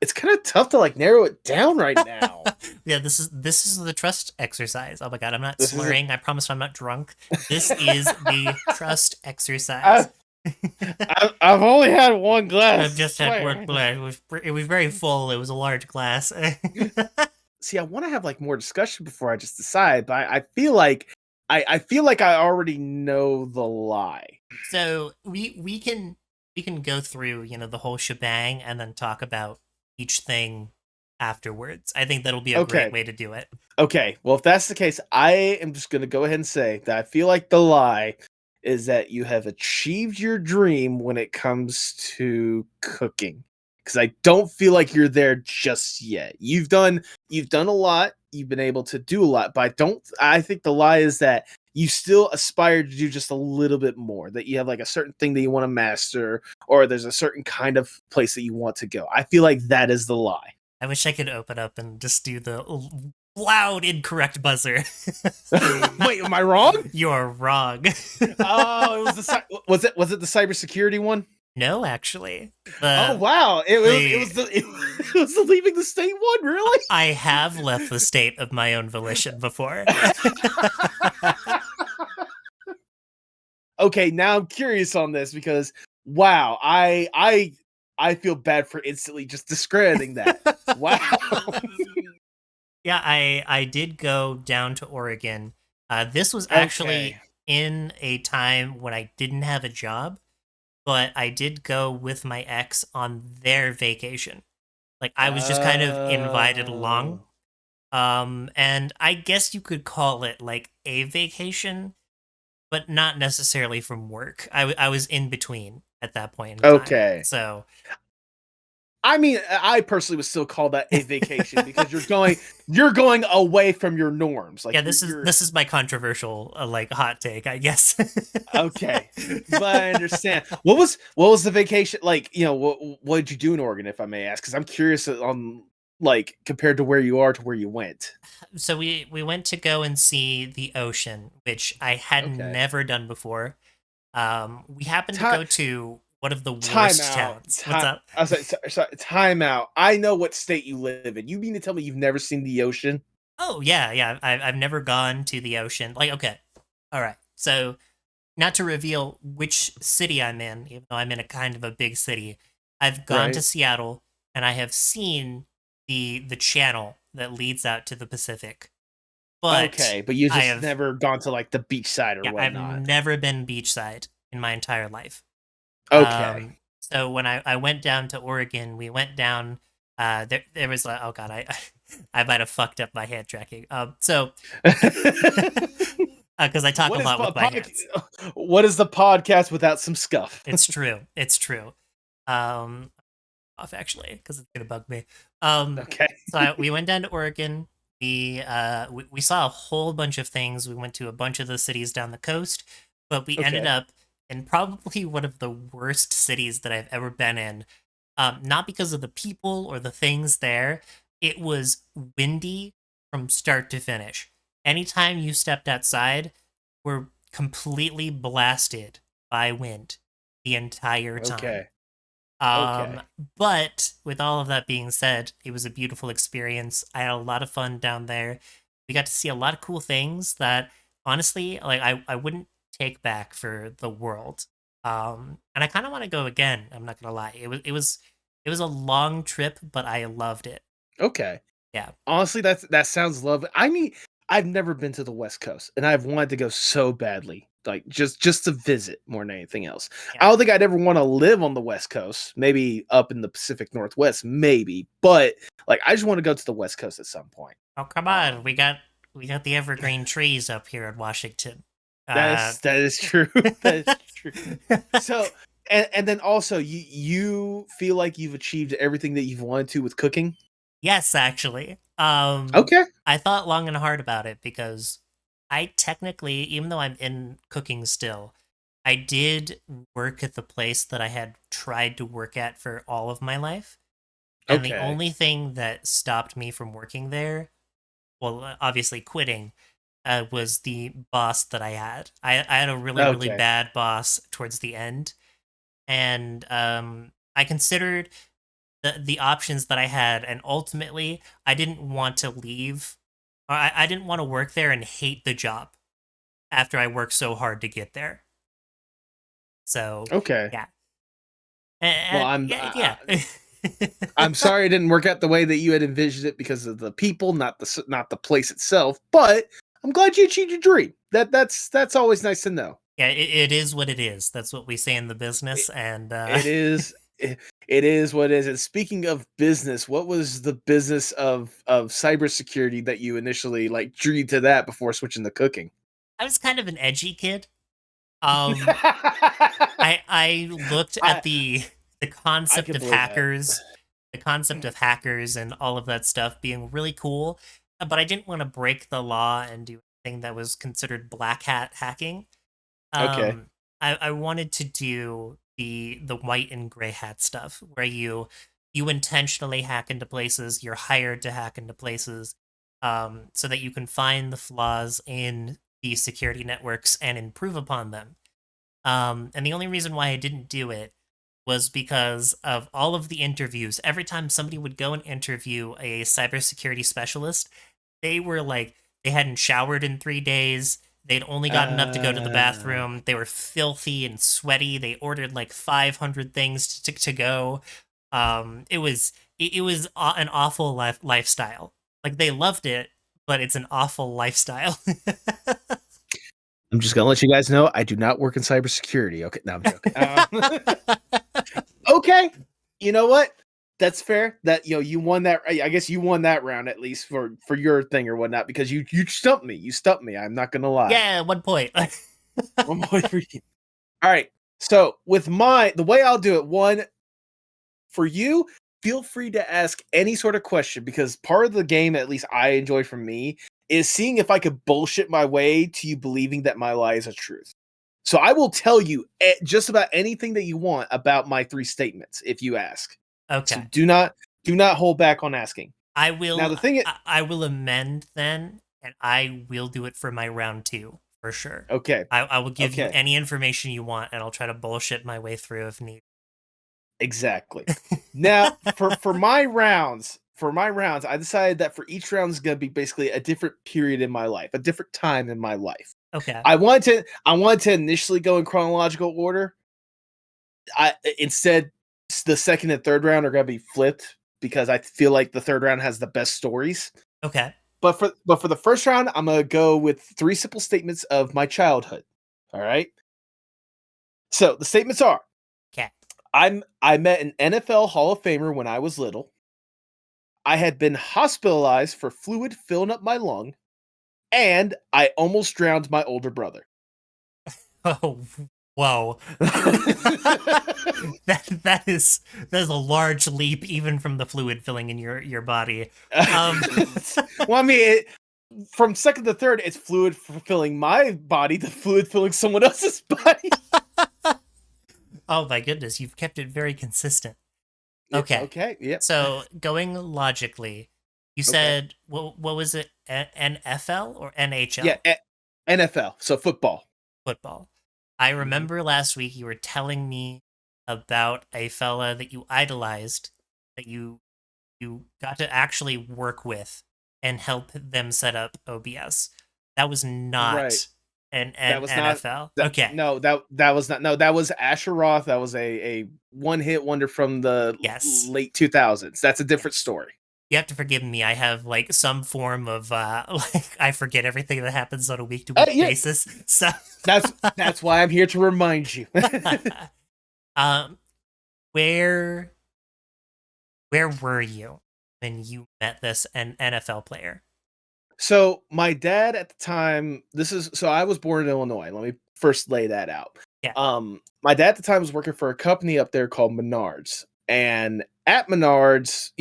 Speaker 2: it's kind of tough to like narrow it down right now.
Speaker 1: Yeah, this is the trust exercise. Oh my god, I'm not slurring. I promise I'm not drunk. This is the trust exercise.
Speaker 2: I've only had one glass.
Speaker 1: I've just had one
Speaker 2: Swear.
Speaker 1: glass. It was very full. It was a large glass.
Speaker 2: See, I want to have like more discussion before I just decide, but I feel like I feel like I already know the lie.
Speaker 1: So we can go through, the whole shebang and then talk about each thing afterwards. I think that'll be a great
Speaker 2: Okay.
Speaker 1: way to do it.
Speaker 2: Okay. Well, if that's the case, I am just going to go ahead and say that I feel like the lie is that you have achieved your dream when it comes to cooking. Because I don't feel like you're there just yet. You've done a lot. You've been able to do a lot, but I think the lie is that you still aspire to do just a little bit more. That you have like a certain thing that you want to master, or there's a certain kind of place that you want to go. I feel like that is the lie.
Speaker 1: I wish I could open up and just do the loud incorrect buzzer.
Speaker 2: Wait, am I wrong?
Speaker 1: You're wrong.
Speaker 2: Oh, was it the cybersecurity one?
Speaker 1: No, actually.
Speaker 2: Oh wow, it was the leaving the state one, really?
Speaker 1: I have left the state of my own volition before.
Speaker 2: Okay, now I'm curious on this because wow, I feel bad for instantly just discrediting that. Wow.
Speaker 1: Yeah, I did go down to Oregon. This was actually
Speaker 2: Okay.
Speaker 1: in a time when I didn't have a job, but I did go with my ex on their vacation. Like I was just kind of invited along.
Speaker 2: Oh.
Speaker 1: And I guess you could call it like a vacation, but not necessarily from work. I was in between at that point in time.
Speaker 2: Okay.
Speaker 1: So
Speaker 2: I mean, I personally would still call that a vacation because you're going away from your norms. Like
Speaker 1: yeah,
Speaker 2: you're,
Speaker 1: this is
Speaker 2: you're
Speaker 1: this is my controversial like hot take, I guess.
Speaker 2: okay, but I understand. What was the vacation like? What did you do in Oregon, if I may ask? Because I'm curious on like compared to where you are to where you went.
Speaker 1: So we went to go and see the ocean, which I had
Speaker 2: Okay,
Speaker 1: never done before. We happened to
Speaker 2: time
Speaker 1: go to one of the
Speaker 2: time
Speaker 1: worst
Speaker 2: out.
Speaker 1: towns. What's up?
Speaker 2: I was like, sorry, time out. I know what state you live in. You mean to tell me you've never seen the ocean?
Speaker 1: Oh yeah, yeah. I've never gone to the ocean. Like okay, all right. So not to reveal which city I'm in, even though I'm in a kind of a big city, I've gone to
Speaker 2: Right.
Speaker 1: Seattle and I have seen the channel that leads out to the Pacific. But
Speaker 2: Okay, but you
Speaker 1: I
Speaker 2: just
Speaker 1: have
Speaker 2: never gone to like the beach side or
Speaker 1: yeah, I've
Speaker 2: whatnot.
Speaker 1: never been beachside in my entire life.
Speaker 2: Okay.
Speaker 1: So when I went down to Oregon, we went down. There was like, oh god, I might have fucked up my hand tracking. So because I talk a
Speaker 2: What is
Speaker 1: lot with my hands.
Speaker 2: what is the podcast without some scuff?
Speaker 1: It's true. It's true. Um, off actually because it's gonna bug me. Um,
Speaker 2: Okay.
Speaker 1: we went down to Oregon. We saw a whole bunch of things. We went to a bunch of the cities down the coast, but we ended
Speaker 2: Okay.
Speaker 1: up in probably one of the worst cities that I've ever been in. Not because of the people or the things there. It was windy from start to finish. Anytime you stepped outside, we're completely blasted by wind the entire time.
Speaker 2: Okay.
Speaker 1: Um,
Speaker 2: Okay.
Speaker 1: but with all of that being said, it was a beautiful experience. I had a lot of fun down there. We got to see a lot of cool things that honestly, like I wouldn't take back for the world. And I kind of want to go again. I'm not gonna lie. It was a long trip, but I loved it.
Speaker 2: Okay.
Speaker 1: Yeah,
Speaker 2: Honestly, that sounds lovely. I mean, I've never been to the West Coast, and I've wanted to go so badly, like just to visit more than anything else.
Speaker 1: yeah.
Speaker 2: I don't think I'd ever want to live on the West Coast. Maybe up in the Pacific Northwest, maybe, but like I just want to go to the West Coast at some point.
Speaker 1: Oh come on,
Speaker 2: Um,
Speaker 1: we got the evergreen trees up here in Washington. Uh,
Speaker 2: that is true. That is true. So, and then also, you feel like you've achieved everything that you've wanted to with cooking.
Speaker 1: Yes, actually.
Speaker 2: Okay.
Speaker 1: I thought long and hard about it because I technically, even though I'm in cooking still, I did work at the place that I had tried to work at for all of my life. And the
Speaker 2: Okay.
Speaker 1: only thing that stopped me from working there, well, obviously quitting, was the boss that I had. I had a really, really
Speaker 2: Okay.
Speaker 1: bad boss towards the end. And I considered the options that I had, and ultimately, I didn't want to leave. Or I didn't want to work there and hate the job after I worked so hard to get there. So
Speaker 2: Okay.
Speaker 1: yeah.
Speaker 2: Well,
Speaker 1: Yeah.
Speaker 2: I'm sorry it didn't work out the way that you had envisioned it because of the people, not the place itself. But I'm glad you achieved your dream. That's always nice to know.
Speaker 1: Yeah, it is what it is. That's what we say in the
Speaker 2: It,
Speaker 1: business, and
Speaker 2: it is. It is what it is. And speaking of business, what was the business of cybersecurity that you initially like drew you to that before switching to cooking?
Speaker 1: I was kind of an edgy kid. Um, I looked at
Speaker 2: I
Speaker 1: the
Speaker 2: I
Speaker 1: concept
Speaker 2: can
Speaker 1: of
Speaker 2: believe that.
Speaker 1: hackers and all of that stuff being really cool, but I didn't want to break the law and do anything that was considered black hat hacking.
Speaker 2: Okay.
Speaker 1: I wanted to do the white and gray hat stuff where you intentionally hack into places, you're hired to hack into places, so that you can find the flaws in these security networks and improve upon them. And the only reason why I didn't do it was because of all of the interviews. Every time somebody would go and interview a cybersecurity specialist, they were like, they hadn't showered in 3 days. They'd only gotten up to go to the
Speaker 2: Uh,
Speaker 1: bathroom. They were filthy and sweaty. They ordered like 500 things to go. It was an awful lifestyle. Like they loved it, but it's an awful lifestyle.
Speaker 2: I'm just gonna let you guys know I do not work in cybersecurity. Okay, no, I'm joking. Okay, you know what? That's fair. That you won that. I guess you won that round at least for your thing or whatnot because you stumped me. You stumped me. I'm not gonna lie.
Speaker 1: Yeah, 1 point.
Speaker 2: 1 point for you. All right. So with the way I'll do it, one for you, feel free to ask any sort of question because part of the game, at least I enjoy from me, is seeing if I could bullshit my way to you believing that my lie is a truth. So I will tell you just about anything that you want about my 3 statements if you ask. So
Speaker 1: Okay.
Speaker 2: do not hold back on asking.
Speaker 1: I
Speaker 2: Now
Speaker 1: will
Speaker 2: the thing is,
Speaker 1: I will amend then, and I will do it for my round 2 for sure.
Speaker 2: okay,
Speaker 1: I will give you
Speaker 2: okay,
Speaker 1: any information you want, and I'll try to bullshit my way through if need.
Speaker 2: exactly. Now for my rounds, I decided that for each round is going to be basically a different period in my life, a different time in my life.
Speaker 1: Okay.
Speaker 2: I wanted to initially go in chronological order. I instead the second and third round are going to be flipped because I feel like the third round has the best stories.
Speaker 1: Okay.
Speaker 2: But for the first round, I'm gonna go with 3 simple statements of my childhood. All right. So the statements are:
Speaker 1: Okay.
Speaker 2: I met an NFL Hall of Famer when I was little. I had been hospitalized for fluid filling up my lung, and I almost drowned my older brother.
Speaker 1: Oh, whoa. That is a large leap even from the fluid filling in your body. Um
Speaker 2: Well, I mean, from second to third, it's fluid filling my body to fluid filling someone else's body.
Speaker 1: Oh my goodness, you've kept it very consistent.
Speaker 2: Yeah,
Speaker 1: Okay.
Speaker 2: okay. Yep.
Speaker 1: So, going logically, you
Speaker 2: Okay.
Speaker 1: said what was it? NFL or
Speaker 2: Yeah.
Speaker 1: NHL?
Speaker 2: NFL. So football.
Speaker 1: Football. I
Speaker 2: Mhm.
Speaker 1: remember last week you were telling me about a fella that you idolized, that you got to actually work with and help them set up OBS. That was
Speaker 2: Right.
Speaker 1: not
Speaker 2: That
Speaker 1: an
Speaker 2: was not
Speaker 1: NFL.
Speaker 2: that.
Speaker 1: Okay.
Speaker 2: No, that was not. No, that was Asher Roth. That was a one hit wonder from the
Speaker 1: Yes.
Speaker 2: late 2000s. That's a different
Speaker 1: Yes.
Speaker 2: story.
Speaker 1: You have to forgive me. I have like some form of like I forget everything that happens on a week to week
Speaker 2: Yeah,
Speaker 1: basis. So
Speaker 2: that's why I'm here to remind you.
Speaker 1: um where where were you when you met this an NFL player?
Speaker 2: So my dad at the time, so I was born in Illinois. Let me first lay that out.
Speaker 1: Yeah.
Speaker 2: My dad at the time was working for a company up there called Menards. And at Menards,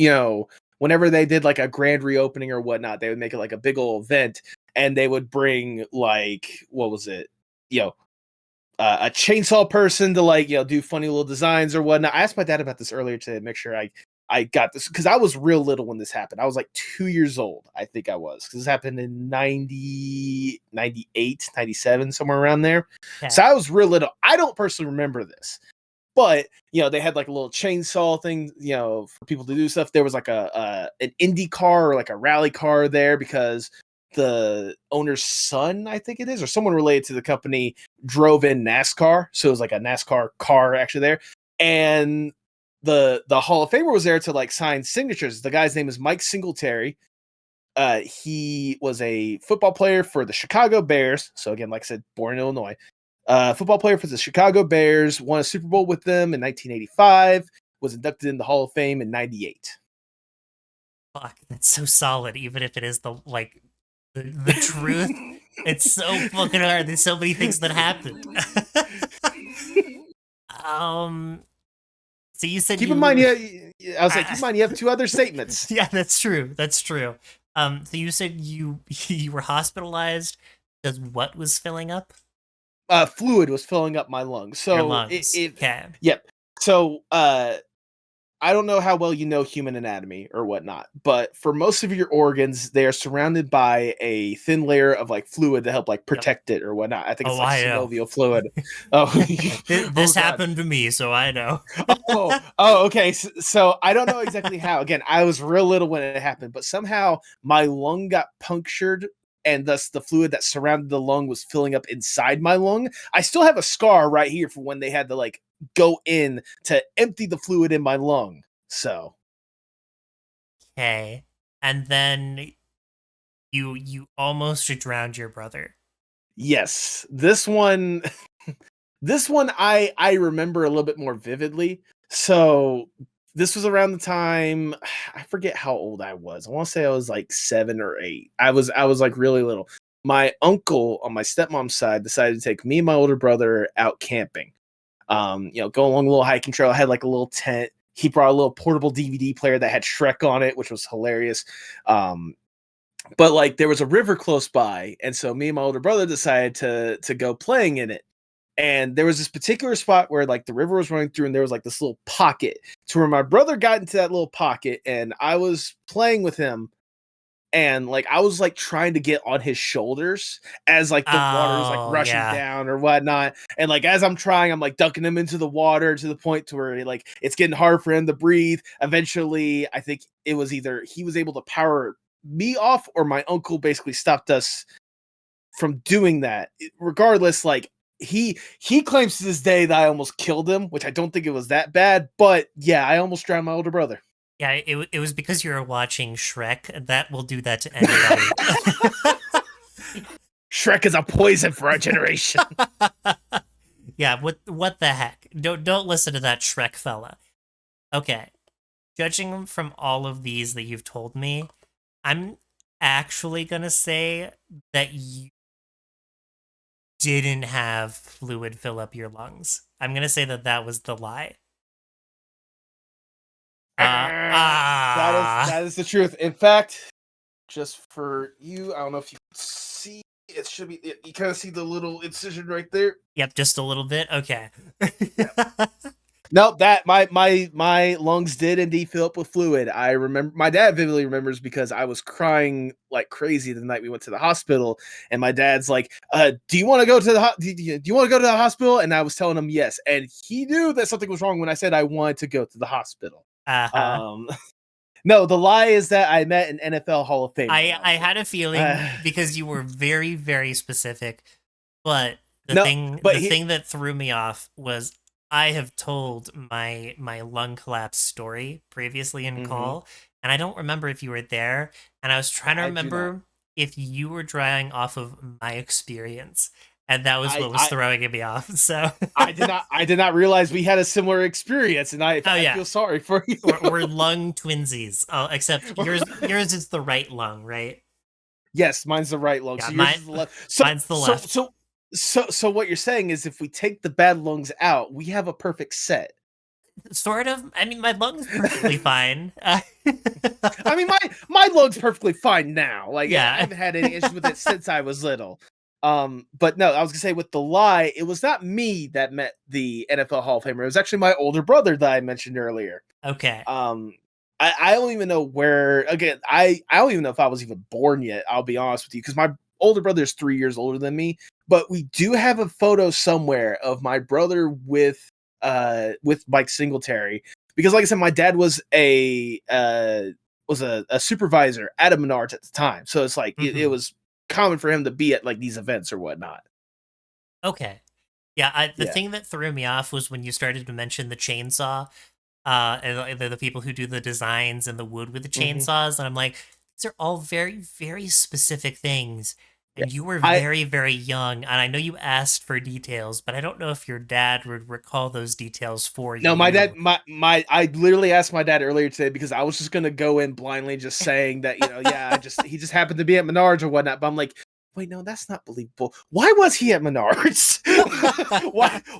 Speaker 2: whenever they did like a grand reopening or whatnot, they would make it like a big old event and they would bring like what was it? You know, a chainsaw person to like do funny little designs or whatnot. I asked my dad about this earlier to make sure I got this because I was real little when this happened. I was like 2 years old, I think I was, because this happened in 90, 98, 97, somewhere around there.
Speaker 1: Okay.
Speaker 2: So I was real little. I don't personally remember this, but they had like a little chainsaw thing, for people to do stuff. There was like an Indy car or like a rally car there because the owner's son, I think it is, or someone related to the company, drove in NASCAR. So it was like a NASCAR car actually there. And the Hall of Famer was there to like sign signatures. The guy's name is Mike Singletary. He was a football player for the Chicago Bears. So again, like I said, born in Illinois. Football player for the Chicago Bears, won a Super Bowl with them in 1985, was inducted in the Hall of Fame in 98.
Speaker 1: Fuck, that's so solid, even if it is the truth. It's so fucking hard. There's so many things that happened. um so you said
Speaker 2: Keep
Speaker 1: you
Speaker 2: in mind, I was like, keep in mind, you have two other statements.
Speaker 1: Yeah, that's true. That's true. So you said you you were hospitalized because what was filling up?
Speaker 2: Fluid was filling up my lungs.
Speaker 1: Your
Speaker 2: So
Speaker 1: lungs. Okay.
Speaker 2: yep. So I don't know how well you know human anatomy or whatnot, but for most of your organs, they are surrounded by a thin layer of like fluid to help like protect it or whatnot. I think it's like synovial fluid. Oh,
Speaker 1: this happened to me, so I know.
Speaker 2: Okay. So I don't know exactly how. Again, I was real little when it happened, but somehow my lung got punctured and thus the fluid that surrounded the lung was filling up inside my lung. I still have a scar right here for when they had to like go in to empty the fluid in my lung. So
Speaker 1: Okay. And then you almost drowned your brother.
Speaker 2: yes, this one I remember a little bit more vividly. So this was around the time, I forget how old I was. I want to say I was like 7 or 8. I was like really little. My uncle on my stepmom's side decided to take me and my older brother out camping. Go along a little hiking trail. I had like a little tent. He brought a little portable DVD player that had Shrek on it, which was hilarious. But like there was a river close by, and so me and my older brother decided to go playing in it. And there was this particular spot where like the river was running through, and there was like this little pocket to where my brother got into that little pocket, and I was playing with him. And like I was like trying to get on his shoulders as like the water is like rushing down or whatnot. And like as I'm trying, I'm like ducking him into the water to the point to where like it's getting hard for him to breathe. Eventually, I think it was either he was able to power me off or my uncle basically stopped us from doing that. Regardless, like he claims to this day that I almost killed him, which I don't think it was that bad. But yeah, I almost drowned my older brother.
Speaker 1: Yeah, it was because you were watching Shrek. That will do that to anybody.
Speaker 2: Shrek is a poison for our generation.
Speaker 1: Yeah, what the heck? Don't listen to that Shrek fella. Okay. Judging from all of these that you've told me, I'm actually gonna say that you didn't have fluid fill up your lungs. I'm gonna say that was the lie.
Speaker 2: That is the truth. In fact, just for you, I don't know if you can see, it should be, you kind of see the little incision right there.
Speaker 1: Yep, just a little bit. Okay.
Speaker 2: No, that my lungs did indeed fill up with fluid. I remember my dad vividly remembers because I was crying like crazy the night we went to the hospital, and my dad's like, "Do you want to go to the do you want to go to the hospital?" And I was telling him yes, and he knew that something was wrong when I said I wanted to go to the hospital. No, the lie is that I met an NFL Hall of Fame.
Speaker 1: I had a feeling because you were very, very specific, but the thing that threw me off was I have told my lung collapse story previously in call, and I don't remember if you were there, and I was trying to remember if you were drawing off of my experience. And that was what was throwing me off. So
Speaker 2: I did not realize we had a similar experience, and I feel sorry for you.
Speaker 1: We're lung twinsies. Oh, except yours is the right lung, right?
Speaker 2: Yes, mine's the right lung.
Speaker 1: Yeah,
Speaker 2: so yours is the left.
Speaker 1: Mine's the left.
Speaker 2: So what you're saying is if we take the bad lungs out, we have a perfect set.
Speaker 1: Sort of. I mean, my lung's perfectly fine.
Speaker 2: I mean, my lung's perfectly fine now. Like, yeah, I haven't had any issues with it since I was little. But no, I was gonna say with the lie, it was not me that met the NFL Hall of Famer. It was actually my older brother that I mentioned earlier.
Speaker 1: Okay.
Speaker 2: I don't even know where. Again, I don't even know if I was even born yet. I'll be honest with you, because my older brother is 3 years older than me. But we do have a photo somewhere of my brother with Mike Singletary, because, like I said, my dad was a supervisor at a Menards at the time, so it's like it was common for him to be at like these events or whatnot.
Speaker 1: Okay. Yeah, the
Speaker 2: Yeah.
Speaker 1: thing that threw me off was when you started to mention the chainsaw, and the people who do the designs and the wood with the
Speaker 2: Hmm.
Speaker 1: chainsaws, and I'm like, these are all very, very specific things.
Speaker 2: Yeah.
Speaker 1: And you were
Speaker 2: I
Speaker 1: very, very young, and I know you asked for details, but I don't know if your dad would recall those details for
Speaker 2: No, my dad,
Speaker 1: you.
Speaker 2: my I literally asked my dad earlier today because I was just gonna go in blindly, just saying that yeah, he just happened to be at Menards or whatnot. But I'm like, wait, no, that's not believable. Why was he at Menards?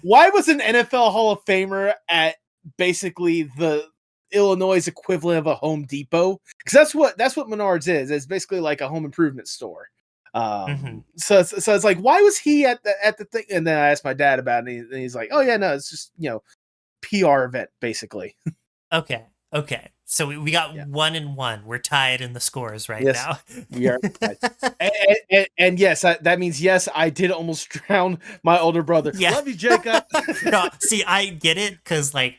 Speaker 2: Why was an NFL Hall of Famer at basically the Illinois equivalent of a Home Depot? Because that's what Menards is. It's basically like a home improvement store.
Speaker 1: Hmm.
Speaker 2: So it's like, why was he at the thing? And then I asked my dad about it, and he's like, oh yeah, no, it's just PR event basically.
Speaker 1: Okay, okay. So we got
Speaker 2: Yeah.
Speaker 1: 1-1. We're tied in the scores right
Speaker 2: Yes,
Speaker 1: now.
Speaker 2: we are. And yes, that means yes, I did almost drown my older brother.
Speaker 1: Yeah.
Speaker 2: Love you, Jacob.
Speaker 1: No, see, I get it because, like,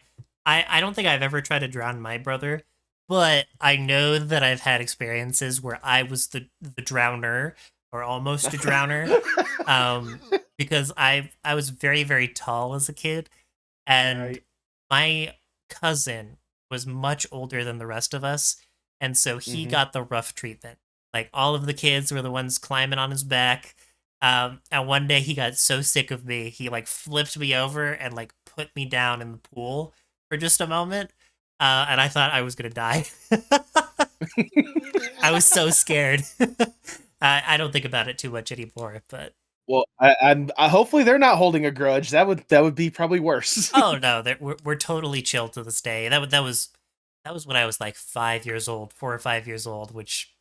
Speaker 1: I don't think I've ever tried to drown my brother, but I know that I've had experiences where I was the drowner or almost a drowner, um, because I was very, very tall as a kid, and
Speaker 2: Right.
Speaker 1: my cousin was much older than the rest of us, and so he
Speaker 2: Hmm.
Speaker 1: got the rough treatment. Like, all of the kids were the ones climbing on his back. And one day he got so sick of me, he like flipped me over and like put me down in the pool for just a moment. And I thought I was gonna die. I was so scared. I don't think about it too much anymore, but
Speaker 2: Well, I hopefully they're not holding a grudge. That would be probably worse.
Speaker 1: oh no, we're totally chill to this day. That was when I was like 5 years old, 4 or 5 years old, which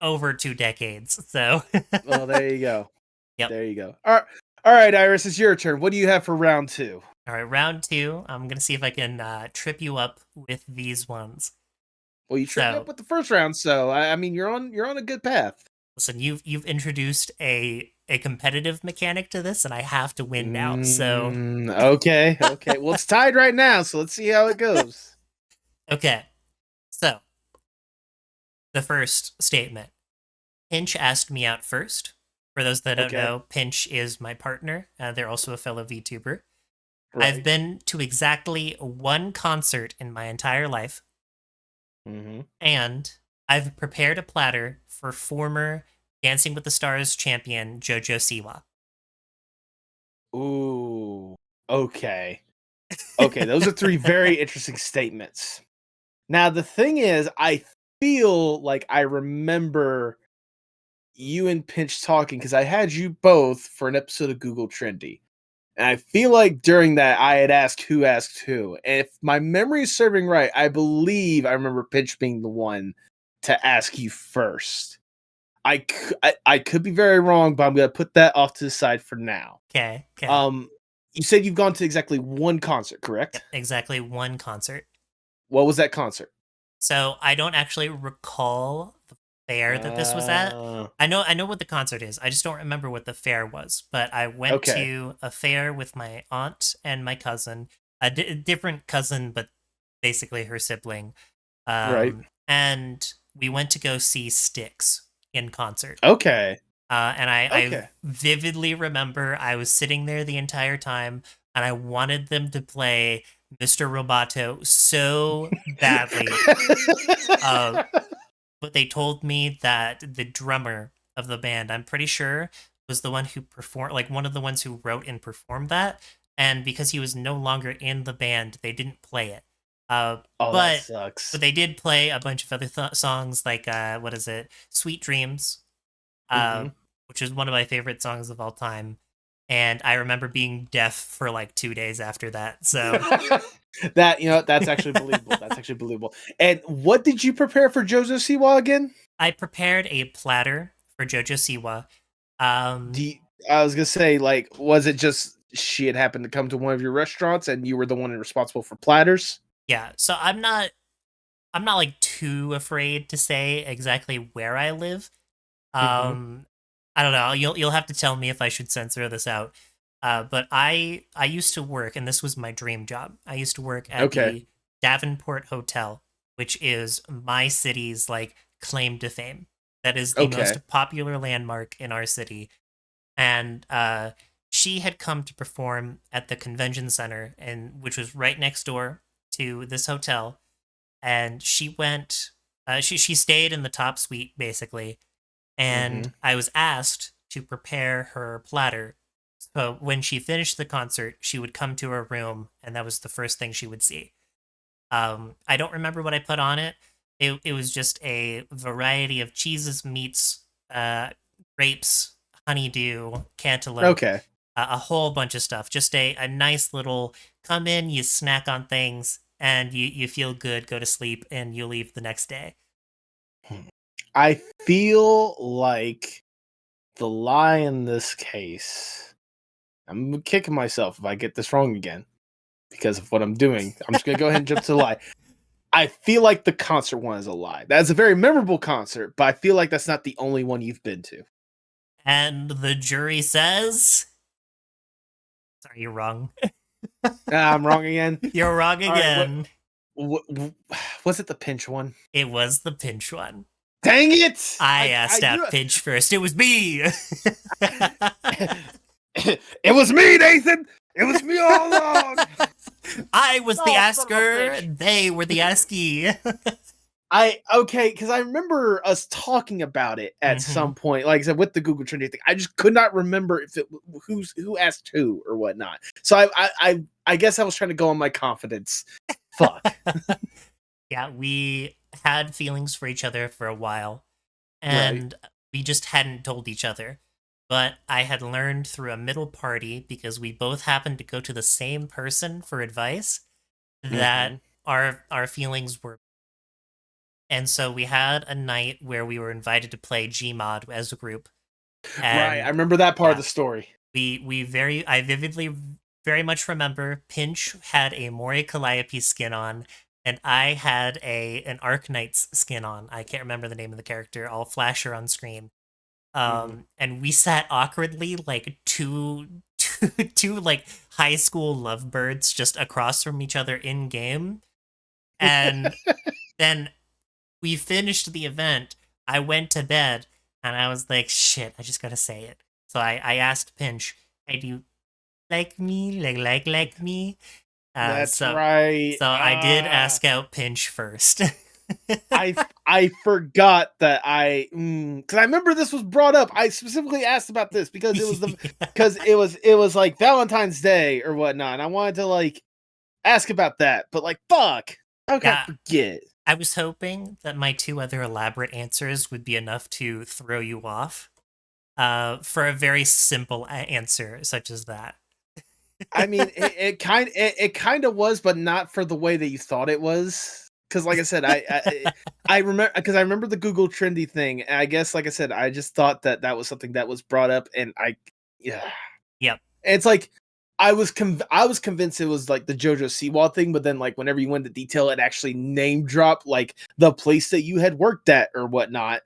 Speaker 1: over 2 decades. So
Speaker 2: Well, there you go.
Speaker 1: yep.
Speaker 2: There you go. All right, Iris, it's your turn. What do you have for round two?
Speaker 1: All right, round two. I'm gonna see if I can trip you up with these ones.
Speaker 2: Well, you tripped me up
Speaker 1: So
Speaker 2: with the first round, so I mean you're on a good path.
Speaker 1: listen, you've introduced a competitive mechanic to this, and I have to win now. So
Speaker 2: Okay, okay. Well, it's tied right now, so let's see how it goes.
Speaker 1: okay, so the first statement: Pinch asked me out first. For those that don't
Speaker 2: Okay,
Speaker 1: know, Pinch is my partner. They're also a fellow VTuber. I've
Speaker 2: right.
Speaker 1: been to exactly one concert in my entire life,
Speaker 2: Mm-hmm.
Speaker 1: and I've prepared a platter for former Dancing with the Stars champion JoJo Siwa.
Speaker 2: Ooh. Okay. Okay, those are three very interesting statements. Now, the thing is, I feel like I remember you and Pinch talking because I had you both for an episode of Google Trendy. And I feel like during that, I had asked who asked who. And if my memory is serving right, I believe I remember Pinch being the one to ask you first. I could be very wrong, but I'm going to put that off to the side for now.
Speaker 1: Okay, okay.
Speaker 2: Um, you said you've gone to exactly one concert,
Speaker 1: Yep,
Speaker 2: correct?
Speaker 1: exactly one concert.
Speaker 2: What was that concert?
Speaker 1: So I don't actually recall the fair that this was at.
Speaker 2: Uh,
Speaker 1: I know what the concert is. I just don't remember what the fair was. But I went
Speaker 2: okay,
Speaker 1: to a fair with my aunt and my cousin, a different cousin, but basically her sibling.
Speaker 2: right.
Speaker 1: And we went to go see Styx in concert.
Speaker 2: Okay,
Speaker 1: And I
Speaker 2: okay.
Speaker 1: vividly remember I was sitting there the entire time, and I wanted them to play Mr. Roboto so badly. Uh, but they told me that the drummer of the band, I'm pretty sure, was the one who performed, like one of the ones who wrote and performed that. And because he was no longer in the band, they didn't play it. Uh,
Speaker 2: Oh, that
Speaker 1: but
Speaker 2: sucks.
Speaker 1: they did play a bunch of other songs, like what is it, Sweet Dreams, uh,
Speaker 2: Hmm.
Speaker 1: which is one of my favorite songs of all time. And I remember being deaf for like 2 days after that. So
Speaker 2: That that's actually believable. That's actually believable. And what did you prepare for Jojo Siwa again?
Speaker 1: I prepared a platter for Jojo Siwa. Um,
Speaker 2: Do you, I was gonna say, like, was it just she had happened to come to one of your restaurants and you were the one responsible for platters?
Speaker 1: yeah, so I'm not like too afraid to say exactly where I live.
Speaker 2: Hmm.
Speaker 1: I don't know. You'll have to tell me if I should censor this out. But I used to work, and this was my dream job. I used to work at
Speaker 2: Okay.
Speaker 1: the Davenport Hotel, which is my city's like claim to fame. That is the
Speaker 2: Okay.
Speaker 1: most popular landmark in our city. And she had come to perform at the convention center, and which was right next door to this hotel. And she went, she stayed in the top suite basically,
Speaker 2: Mm-hmm.
Speaker 1: and I was asked to prepare her platter. So when she finished the concert, she would come to her room, and that was the first thing she would see. I don't remember what I put on it. It was just a variety of cheeses, meats, uh, grapes, honeydew, cantaloupe,
Speaker 2: Okay.
Speaker 1: a whole bunch of stuff. Just a nice little come in, you snack on things, and you feel good, go to sleep, and you leave the next day.
Speaker 2: I feel like the lie in this case. I'm kicking myself if I get this wrong again because of what I'm doing. I'm just gonna go ahead and jump to the lie. I feel like the concert one is a lie. That's a very memorable concert, but I feel like that's not the only one you've been to.
Speaker 1: And the jury says, sorry, you're wrong.
Speaker 2: I'm wrong again.
Speaker 1: You're wrong
Speaker 2: All right,
Speaker 1: again.
Speaker 2: what was it? The pinch one?
Speaker 1: It was the pinch one.
Speaker 2: Dang it!
Speaker 1: I asked out pinch first. It was me.
Speaker 2: It was me, Nathan. It was me all along.
Speaker 1: I was the
Speaker 2: son of a
Speaker 1: asker.
Speaker 2: bitch.
Speaker 1: They were the askey.
Speaker 2: Okay, because I remember us talking about it at some point. Like I said, with the Google Trending thing, I just could not remember if it who asked who or whatnot. So I guess I was trying to go on my confidence. Fuck.
Speaker 1: Yeah, we had feelings for each other for a while, and we just hadn't told each other. But I had learned through a middle party, because we both happened to go to the same person for advice, that our feelings were. And so we had a night where we were invited to play Gmod as a group. And
Speaker 2: Right, I remember that part of the story.
Speaker 1: I vividly very much remember Pinch had a Mori Calliope skin on, and I had an Arknight's skin on. I can't remember the name of the character. I'll flash her on screen. And we sat awkwardly like two like high school lovebirds just across from each other in game. And then we finished the event. I went to bed, and I was like, shit, I just gotta say it. So I asked Pinch, hey, do you like me? Like me?
Speaker 2: That's right.
Speaker 1: So I did ask out Pinch first.
Speaker 2: I forgot that because I remember this was brought up. I specifically asked about this because it was it was like Valentine's Day or whatnot, and I wanted to like ask about that, but like fuck, how can I forget?
Speaker 1: I was hoping that my two other elaborate answers would be enough to throw you off, for a very simple answer such as that.
Speaker 2: I mean, it kind of was, but not for the way that you thought it was. Because, like I said, I remember the Google Trendy thing, and I guess, like I said, I just thought that was something that was brought up, and
Speaker 1: yep.
Speaker 2: It's like I was convinced it was like the JoJo Siwa thing, but then like whenever you went into detail, it actually name dropped like the place that you had worked at or whatnot.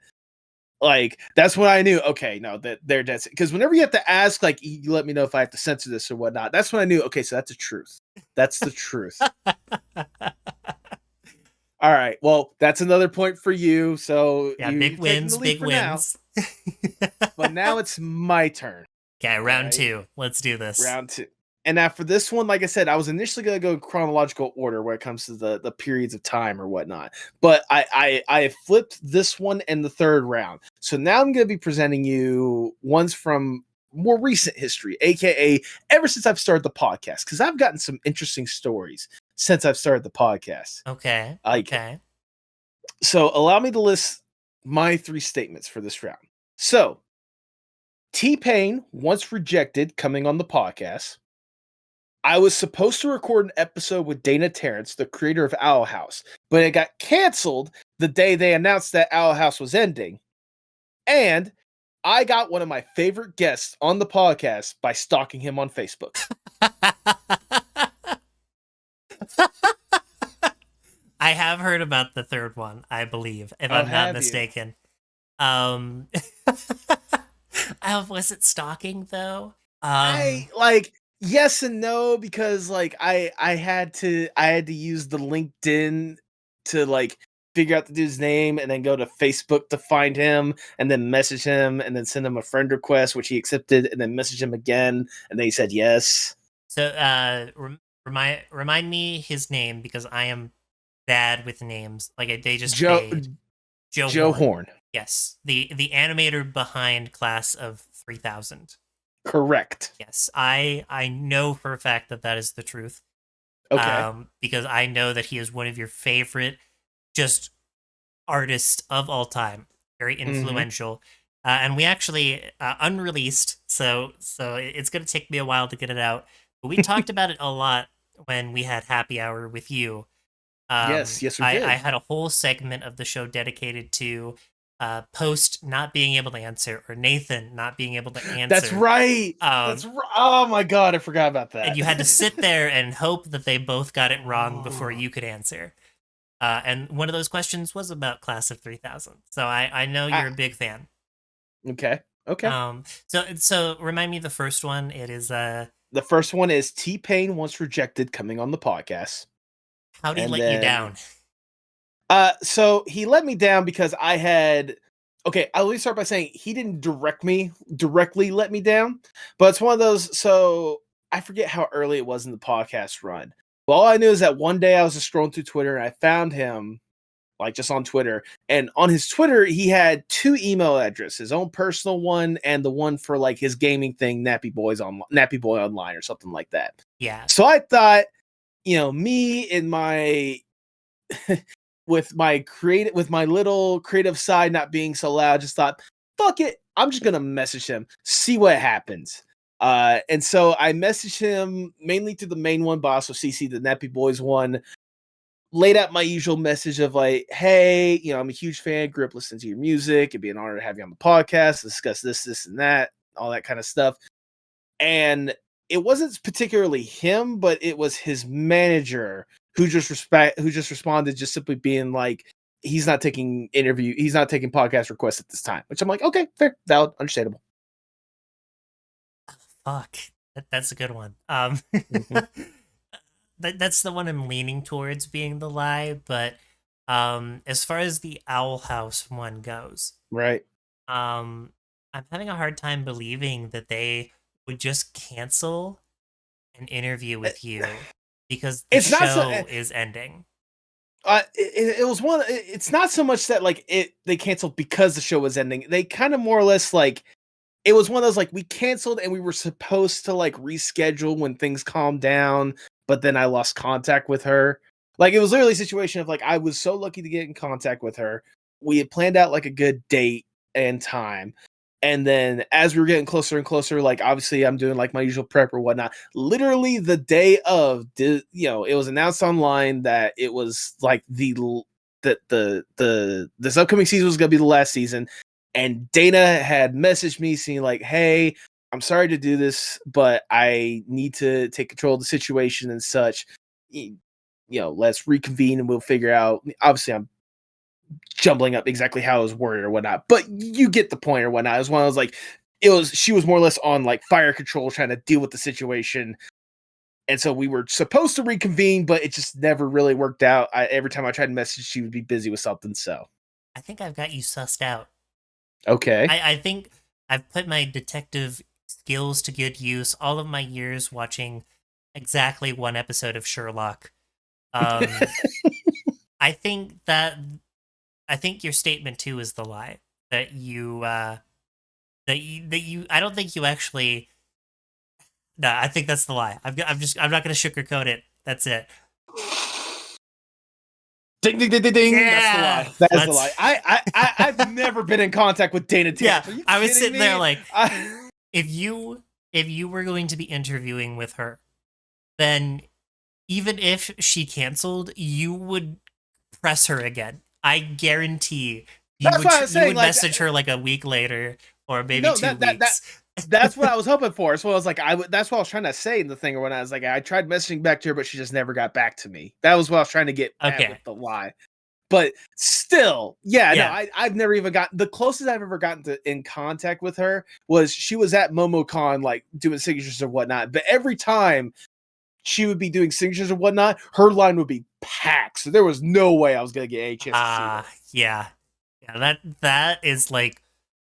Speaker 2: Like that's when I knew, okay, no, that they're dead. Because whenever you have to ask, like, you let me know if I have to censor this or whatnot. That's when I knew, okay, so that's the truth. That's the truth. All right, well, that's another point for you. So
Speaker 1: yeah, big wins, big wins.
Speaker 2: But now it's my turn.
Speaker 1: Okay, round two. Let's do this.
Speaker 2: Round two. And now for this one, like I said, I was initially going to go chronological order when it comes to the periods of time or whatnot. But I flipped this one in the third round. So now I'm going to be presenting you ones from more recent history, aka ever since I've started the podcast, because I've gotten some interesting stories since I've started the podcast.
Speaker 1: Okay.
Speaker 2: Okay. So allow me to list my 3 statements for this round. So T-Pain once rejected coming on the podcast. I was supposed to record an episode with Dana Terrence, the creator of Owl House, but it got canceled the day they announced that Owl House was ending. And I got one of my favorite guests on the podcast by stalking him on Facebook.
Speaker 1: I have heard about the third one, I believe, if I'm not mistaken. Was it stalking though?
Speaker 2: Yes and no, because like I had to use the LinkedIn to like figure out the dude's name and then go to Facebook to find him and then message him and then send him a friend request, which he accepted, and then message him again and then he said yes.
Speaker 1: So, remind me his name because I am bad with names. Like they just
Speaker 2: Joe
Speaker 1: fade.
Speaker 2: Joe Horn.
Speaker 1: Yes, the animator behind Class of 3000.
Speaker 2: Correct.
Speaker 1: Yes, I know for a fact that that is the truth.
Speaker 2: Okay.
Speaker 1: Because I know that he is one of your favorite just artists of all time. Very influential. And we actually unreleased, so it's going to take me a while to get it out. But we talked about it a lot when we had happy hour with you.
Speaker 2: Yes, we did.
Speaker 1: I had a whole segment of the show dedicated to Post not being able to answer or Nathan not being able to answer.
Speaker 2: That's right. Oh my god, I forgot about that.
Speaker 1: And you had to sit there and hope that they both got it wrong before you could answer. And one of those questions was about Class of 3000. So I know you're a big fan.
Speaker 2: Okay.
Speaker 1: So remind me the first one. It is
Speaker 2: the first one is T-Pain Once Rejected coming on the podcast.
Speaker 1: How did he let you down?
Speaker 2: So he let me down because I had I'll at start by saying he didn't directly let me down, but it's one of those. So I forget how early it was in the podcast run. But all I knew is that one day I was just scrolling through Twitter and I found him like just on Twitter. And on his Twitter, he had two email addresses, his own personal one and the one for like his gaming thing, Nappy Boy Online or something like that.
Speaker 1: Yeah.
Speaker 2: So I thought, me in my with my little creative side not being so loud, just thought, fuck it, I'm just gonna message him, see what happens. And so I messaged him mainly to the main one, but also CC the Nappy Boys one. Laid out my usual message of like, hey, I'm a huge fan, grew up listening to your music. It'd be an honor to have you on the podcast, discuss this, and that, all that kind of stuff. And it wasn't particularly him, but it was his manager who just responded, just simply being like, he's not taking podcast requests at this time. Which I'm like, okay, fair, valid, understandable.
Speaker 1: Fuck, that's a good one. That's the one I'm leaning towards being the lie, but as far as the Owl House one goes,
Speaker 2: right?
Speaker 1: I'm having a hard time believing that they would just cancel an interview with you because the show is ending.
Speaker 2: It was one. It's not so much that like they canceled because the show was ending. They kind of more or less like it was one of those like we canceled and we were supposed to like reschedule when things calmed down, but then I lost contact with her. Like it was literally a situation of like I was so lucky to get in contact with her. We had planned out like a good date and time. And then as we were getting closer and closer, like obviously I'm doing like my usual prep or whatnot. Literally the day of, it was announced online that it was like this upcoming season was going to be the last season. And Dana had messaged me saying like, hey, I'm sorry to do this, but I need to take control of the situation and such. Let's reconvene and we'll figure out. Obviously, I'm jumbling up exactly how it was worded or whatnot, but you get the point or whatnot. It was one of those like, she was more or less on like fire control trying to deal with the situation. And so we were supposed to reconvene, but it just never really worked out. Every time I tried to message, she would be busy with something. So
Speaker 1: I think I've got you sussed out.
Speaker 2: Okay.
Speaker 1: I think I've put my detective skills to good use all of my years watching exactly one episode of Sherlock. I think your statement too is the lie that you I don't think you actually. No, I think that's the lie. I'm not going to sugarcoat it. That's it.
Speaker 2: Ding ding ding ding ding.
Speaker 1: Yeah,
Speaker 2: That's the lie. I've never been in contact with Dana Tiff.
Speaker 1: Yeah, I was sitting there like, if you were going to be interviewing with her, then even if she canceled, you would press her again. I guarantee you would message her like a week later or maybe 2 weeks.
Speaker 2: That's what I was hoping for. So I was like, that's what I was trying to say in the thing. Or when I was like, I tried messaging back to her, but she just never got back to me. That was what I was trying to get at with the lie. But still, no, I've never even gotten the closest I've ever gotten in contact with her was she was at MomoCon, like doing signatures or whatnot. But every time she would be doing signatures and whatnot, her line would be packed. So there was no way I was gonna get any chance to see her.
Speaker 1: Yeah. Yeah, that is like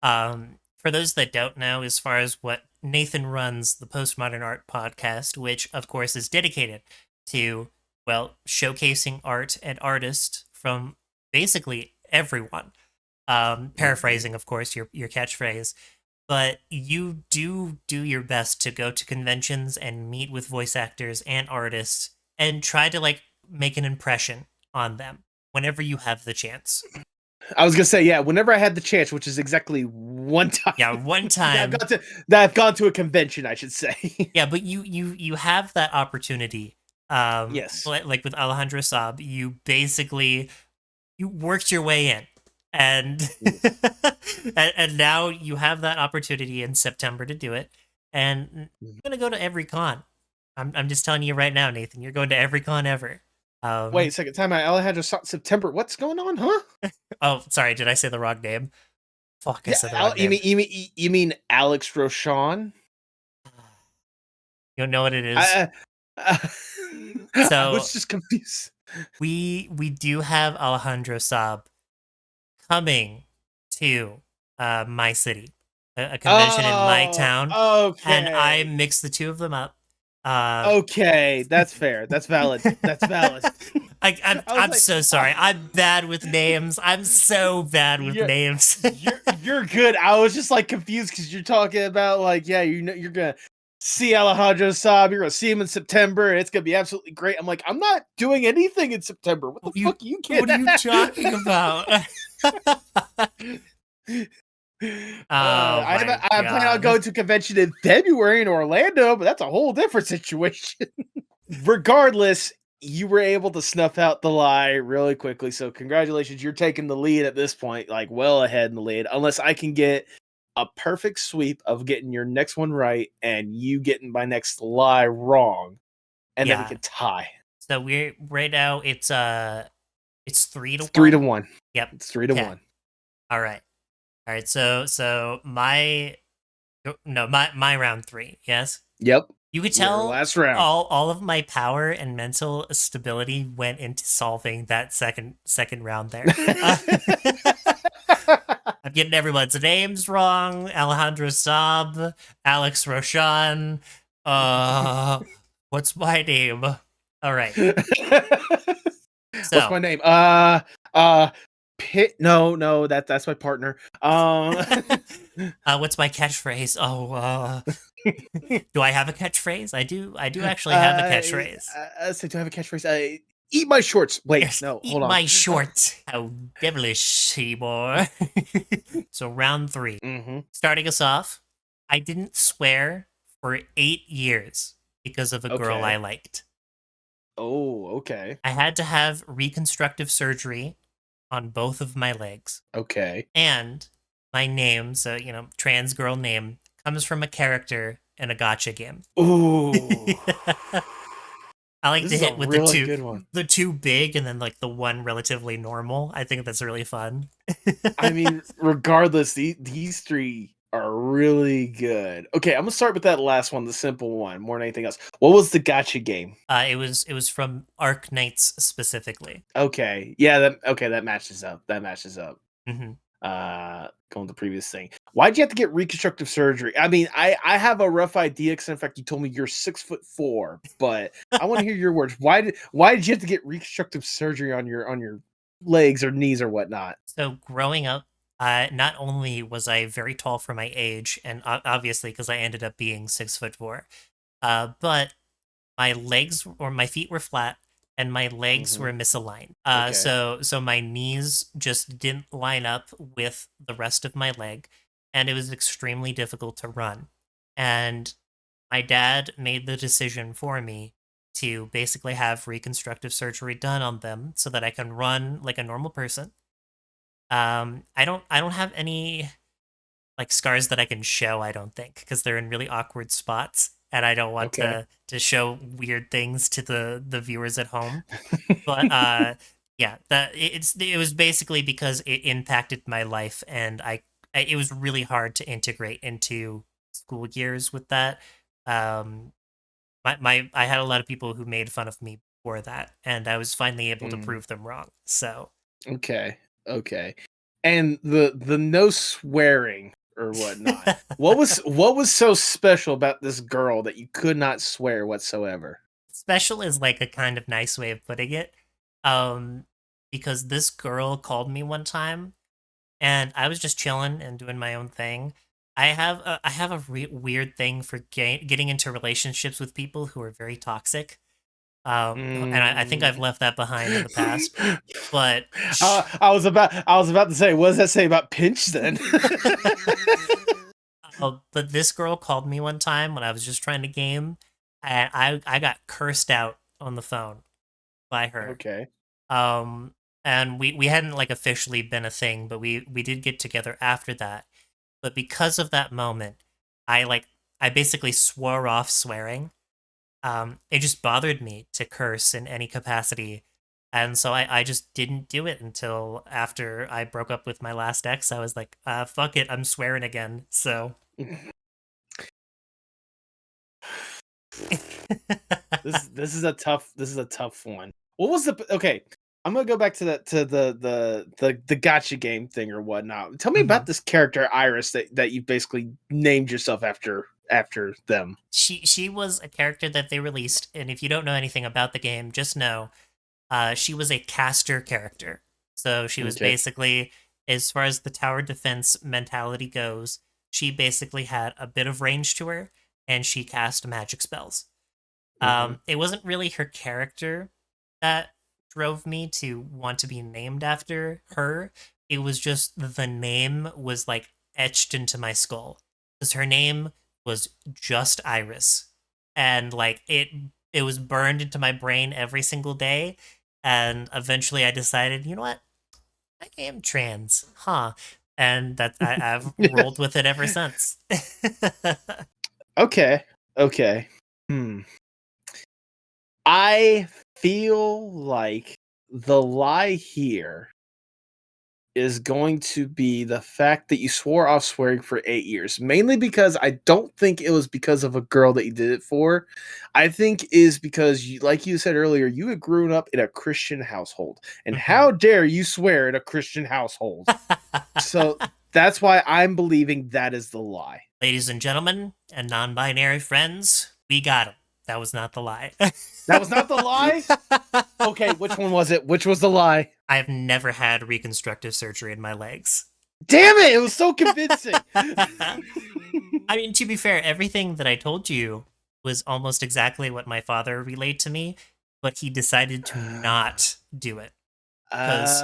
Speaker 1: for those that don't know, as far as what Nathan runs the Postmodern Art podcast, which of course is dedicated to, well, showcasing art and artists from basically everyone. Paraphrasing, of course, your catchphrase, but you do your best to go to conventions and meet with voice actors and artists and try to like make an impression on them whenever you have the chance.
Speaker 2: I was gonna say, yeah, whenever I had the chance, which is exactly one time.
Speaker 1: Yeah, one time.
Speaker 2: that I've gone to a convention, I should say.
Speaker 1: Yeah, but you have that opportunity.
Speaker 2: Yes.
Speaker 1: Like with Alejandro Saab, you basically you worked your way in, and and now you have that opportunity in September to do it. And you're gonna go to every con. I'm just telling you right now, Nathan. You're going to every con ever.
Speaker 2: Wait a second, time out. Alejandro September. What's going on, huh?
Speaker 1: Oh, sorry. Did I say the wrong name? Fuck, I
Speaker 2: Yeah,
Speaker 1: said the wrong
Speaker 2: you
Speaker 1: name.
Speaker 2: you mean Alex Roshan?
Speaker 1: You don't know what it is.
Speaker 2: I was just confused.
Speaker 1: We do have Alejandro Saab coming to my city, a convention in my town, and I
Speaker 2: Okay.
Speaker 1: mixed the two of them up.
Speaker 2: Okay, that's fair. That's valid. That's valid.
Speaker 1: I'm
Speaker 2: like,
Speaker 1: so sorry. I'm bad with names. I'm so bad with
Speaker 2: you're,
Speaker 1: names.
Speaker 2: you're good. I was just like confused because you're talking about like, yeah, you know, you're gonna see Alejandro Saab. You're gonna see him in September, and it's gonna be absolutely great. I'm like, I'm not doing anything in September. What the fuck are you kidding?
Speaker 1: What are you talking about?
Speaker 2: I plan on going to a convention in February in Orlando, but that's a whole different situation. Regardless, you were able to snuff out the lie really quickly. So congratulations, you're taking the lead at this point, like well ahead in the lead. Unless I can get a perfect sweep of getting your next one right and you getting my next lie wrong, and then we can tie.
Speaker 1: So we're right now. It's 3-1.
Speaker 2: 3-1.
Speaker 1: Yep.
Speaker 2: It's 3-1.
Speaker 1: All right. So my round 3. Yes.
Speaker 2: Yep.
Speaker 1: You could tell
Speaker 2: last round.
Speaker 1: all of my power and mental stability went into solving that second round there. I'm getting everyone's names wrong. Alejandro Saab, Alex Roshan. What's my name? All right.
Speaker 2: What's my name? Pit. No, that's my partner.
Speaker 1: What's my catchphrase? Do I have a catchphrase? I do actually have a catchphrase.
Speaker 2: So do I have a catchphrase? Eat my shorts. Wait,
Speaker 1: yes,
Speaker 2: no,
Speaker 1: eat
Speaker 2: hold on.
Speaker 1: my shorts. How devilish, Seymour. So round 3.
Speaker 2: Mm-hmm.
Speaker 1: Starting us off, I didn't swear for 8 years because of a girl I liked.
Speaker 2: Oh, okay.
Speaker 1: I had to have reconstructive surgery on both of my legs.
Speaker 2: Okay.
Speaker 1: And my name, so, trans girl name, comes from a character in a gacha game.
Speaker 2: Ooh.
Speaker 1: I like to hit with the two big and then like the one relatively normal. I think that's really fun.
Speaker 2: I mean, regardless, these 3 are really good. Okay, I'm gonna start with that last one, the simple one, more than anything else. What was the gacha game?
Speaker 1: It was from Arc Knights specifically.
Speaker 2: Okay, yeah, that matches up.
Speaker 1: Mm-hmm.
Speaker 2: Going to the previous thing. Why'd you have to get reconstructive surgery? I mean, I have a rough idea because in fact you told me you're 6'4", but I want to hear your words. Why did you have to get reconstructive surgery on your legs or knees or whatnot?
Speaker 1: So growing up, not only was I very tall for my age, and obviously because I ended up being 6'4", but my legs or my feet were flat and my legs were misaligned. So my knees just didn't line up with the rest of my leg, and it was extremely difficult to run. And my dad made the decision for me to basically have reconstructive surgery done on them so that I can run like a normal person. I don't have any like scars that I can show, I don't think, because they're in really awkward spots and I don't want to show weird things to the viewers at home. But yeah, it was basically because it impacted my life and it was really hard to integrate into school years with that. I had a lot of people who made fun of me for that, and I was finally able to
Speaker 2: Mm,
Speaker 1: prove them wrong. So
Speaker 2: okay, okay. And the no swearing or whatnot. What was so special about this girl that you could not swear whatsoever?
Speaker 1: special is like a kind of nice way of putting it. Um, because this girl called me one time, and I was just chilling and doing my own thing. I have a weird thing for getting into relationships with people who are very toxic. And I think I've
Speaker 2: Mm.
Speaker 1: left that behind in the past. But
Speaker 2: I was about to say, what does that say about Pinch then?
Speaker 1: but this girl called me one time when I was just trying to game, and I got cursed out on the phone by her.
Speaker 2: Okay.
Speaker 1: Um, and we hadn't like officially been a thing, but we did get together after that. But because of that moment, I basically swore off swearing. It just bothered me to curse in any capacity. And so I just didn't do it until after I broke up with my last ex. I was like, fuck it, I'm swearing again. So
Speaker 2: This is a tough one. What was the okay? I'm gonna go back to that to the gotcha game thing or whatnot. Tell me about
Speaker 1: Mhm.
Speaker 2: this character Iris that you basically named yourself after them.
Speaker 1: She was a character that they released, and if you don't know anything about the game, just know she was a caster character. So she was
Speaker 2: Okay.
Speaker 1: basically, as far as the tower defense mentality goes, she basically had a bit of range to her, and she cast magic spells.
Speaker 2: Mm-hmm.
Speaker 1: It wasn't really her character that drove me to want to be named after her. It was just the name was like etched into my skull because her name was just Iris, and like it was burned into my brain every single day. And eventually, I decided, you know what, I am trans, huh? And I've rolled with it ever since.
Speaker 2: Okay. Okay. Hmm. I feel like the lie here is going to be the fact that you swore off swearing for 8 years, mainly because I don't think it was because of a girl that you did it for. I think is because you, like you said earlier, you had grown up in a Christian household, and how
Speaker 1: Mhm.
Speaker 2: dare you swear in a Christian household? So that's why I'm believing that is the lie.
Speaker 1: Ladies and gentlemen, and non binary friends, we got him. That was not the lie.
Speaker 2: That was not the lie. Okay, which one was it? Which was the lie?
Speaker 1: I have never had reconstructive surgery in my legs.
Speaker 2: Damn it! It was so convincing.
Speaker 1: I mean, to be fair, everything that I told you was almost exactly what my father relayed to me, but he decided to not do it because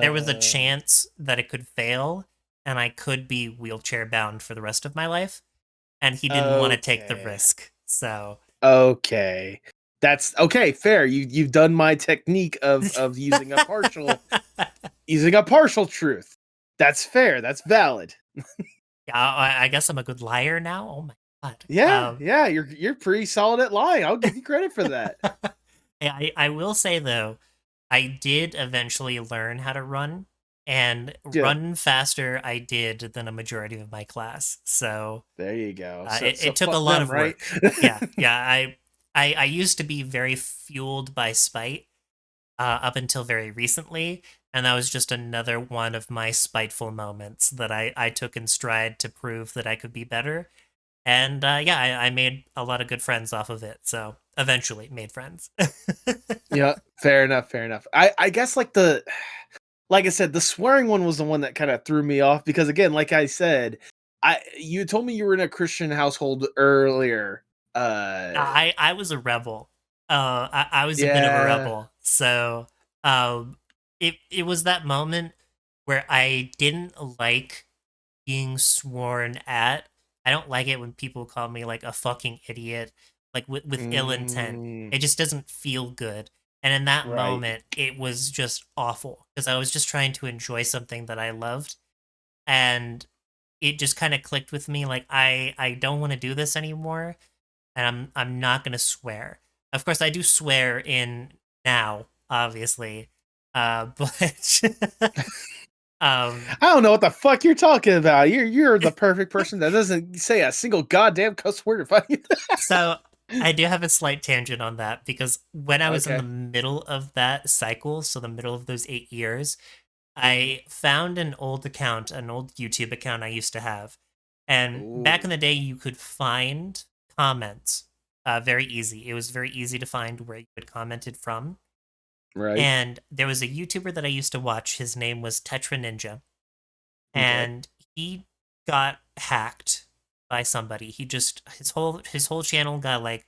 Speaker 1: there was a
Speaker 2: Uh,
Speaker 1: chance that it could fail and I could be wheelchair bound for the rest of my life, and he didn't want to take the
Speaker 2: okay.
Speaker 1: risk. So
Speaker 2: Okay. That's okay, fair. You've done my technique of using a partial truth. That's fair. That's valid.
Speaker 1: yeah, I guess I'm a good liar now. Oh my god.
Speaker 2: Yeah, yeah, you're pretty solid at lying. I'll give you credit for that.
Speaker 1: I will say though, I did eventually learn how to run, and
Speaker 2: Yeah,
Speaker 1: run faster I did than a majority of my class. So
Speaker 2: there you go. So
Speaker 1: it took a
Speaker 2: fuck
Speaker 1: lot
Speaker 2: them,
Speaker 1: of
Speaker 2: right?
Speaker 1: work. Yeah, yeah. I used to be very fueled by spite up until very recently, and that was just another one of my spiteful moments that I took in stride to prove that I could be better. And yeah, I made a lot of good friends off of it. So eventually made friends.
Speaker 2: Yeah, fair enough, fair enough. I guess like I said, the swearing one was the one that kind of threw me off because again, like I said, you told me you were in a Christian household earlier.
Speaker 1: I was a rebel. I was a bit of a
Speaker 2: Yeah.
Speaker 1: rebel. So it was that moment where I didn't like being sworn at. I don't like it when people call me like a fucking idiot, like with ill intent.
Speaker 2: Mm,
Speaker 1: It just doesn't feel good. And in that
Speaker 2: right.
Speaker 1: moment, it was just awful because I was just trying to enjoy something that I loved, and it just kind of clicked with me. Like I don't want to do this anymore, and I'm not gonna swear. Of course, I do swear in now, obviously, but um,
Speaker 2: I don't know what the fuck you're talking about. You're the perfect person that doesn't say a single goddamn cuss word if I
Speaker 1: so I do have a slight tangent on that because when I was in the
Speaker 2: Okay.
Speaker 1: middle of that cycle, so the middle of those 8 years,
Speaker 2: Hmm.
Speaker 1: I found an old account, an old YouTube account I used to have. And back in
Speaker 2: Ooh.
Speaker 1: the day, you could find comments very easy. It was very easy to find where you had commented from.
Speaker 2: Right.
Speaker 1: And there was a YouTuber that I used to watch. His name was Tetra Ninja.
Speaker 2: Okay.
Speaker 1: And he got hacked by somebody. He just his whole channel got like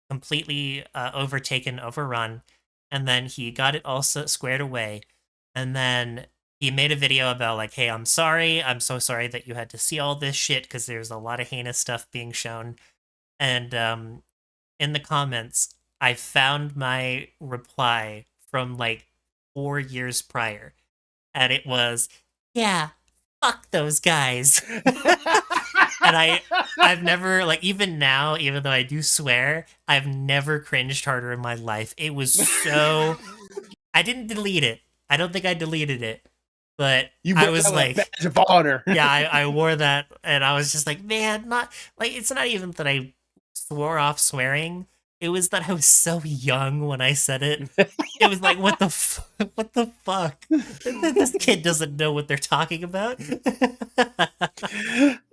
Speaker 1: completely overtaken, overrun, and then he got it all squared away. And then he made a video about like, "Hey, I'm sorry. I'm so sorry that you had to see all this shit because there's a lot of heinous stuff being shown." And in the comments, I found my reply from like 4 years prior, and it was, "Yeah, fuck those guys." And I've never, like, even now, even though I do swear, I've never cringed harder in my life. It was so I didn't delete it. I don't think I deleted it. But
Speaker 2: You
Speaker 1: I
Speaker 2: wear that
Speaker 1: was
Speaker 2: with a
Speaker 1: like,
Speaker 2: badge of honor.
Speaker 1: yeah, I wore that and I was just like, man, not like it's not even that I swore off swearing. It was that I was so young when I said it. It was like, what the what the fuck? This kid doesn't know what they're talking about.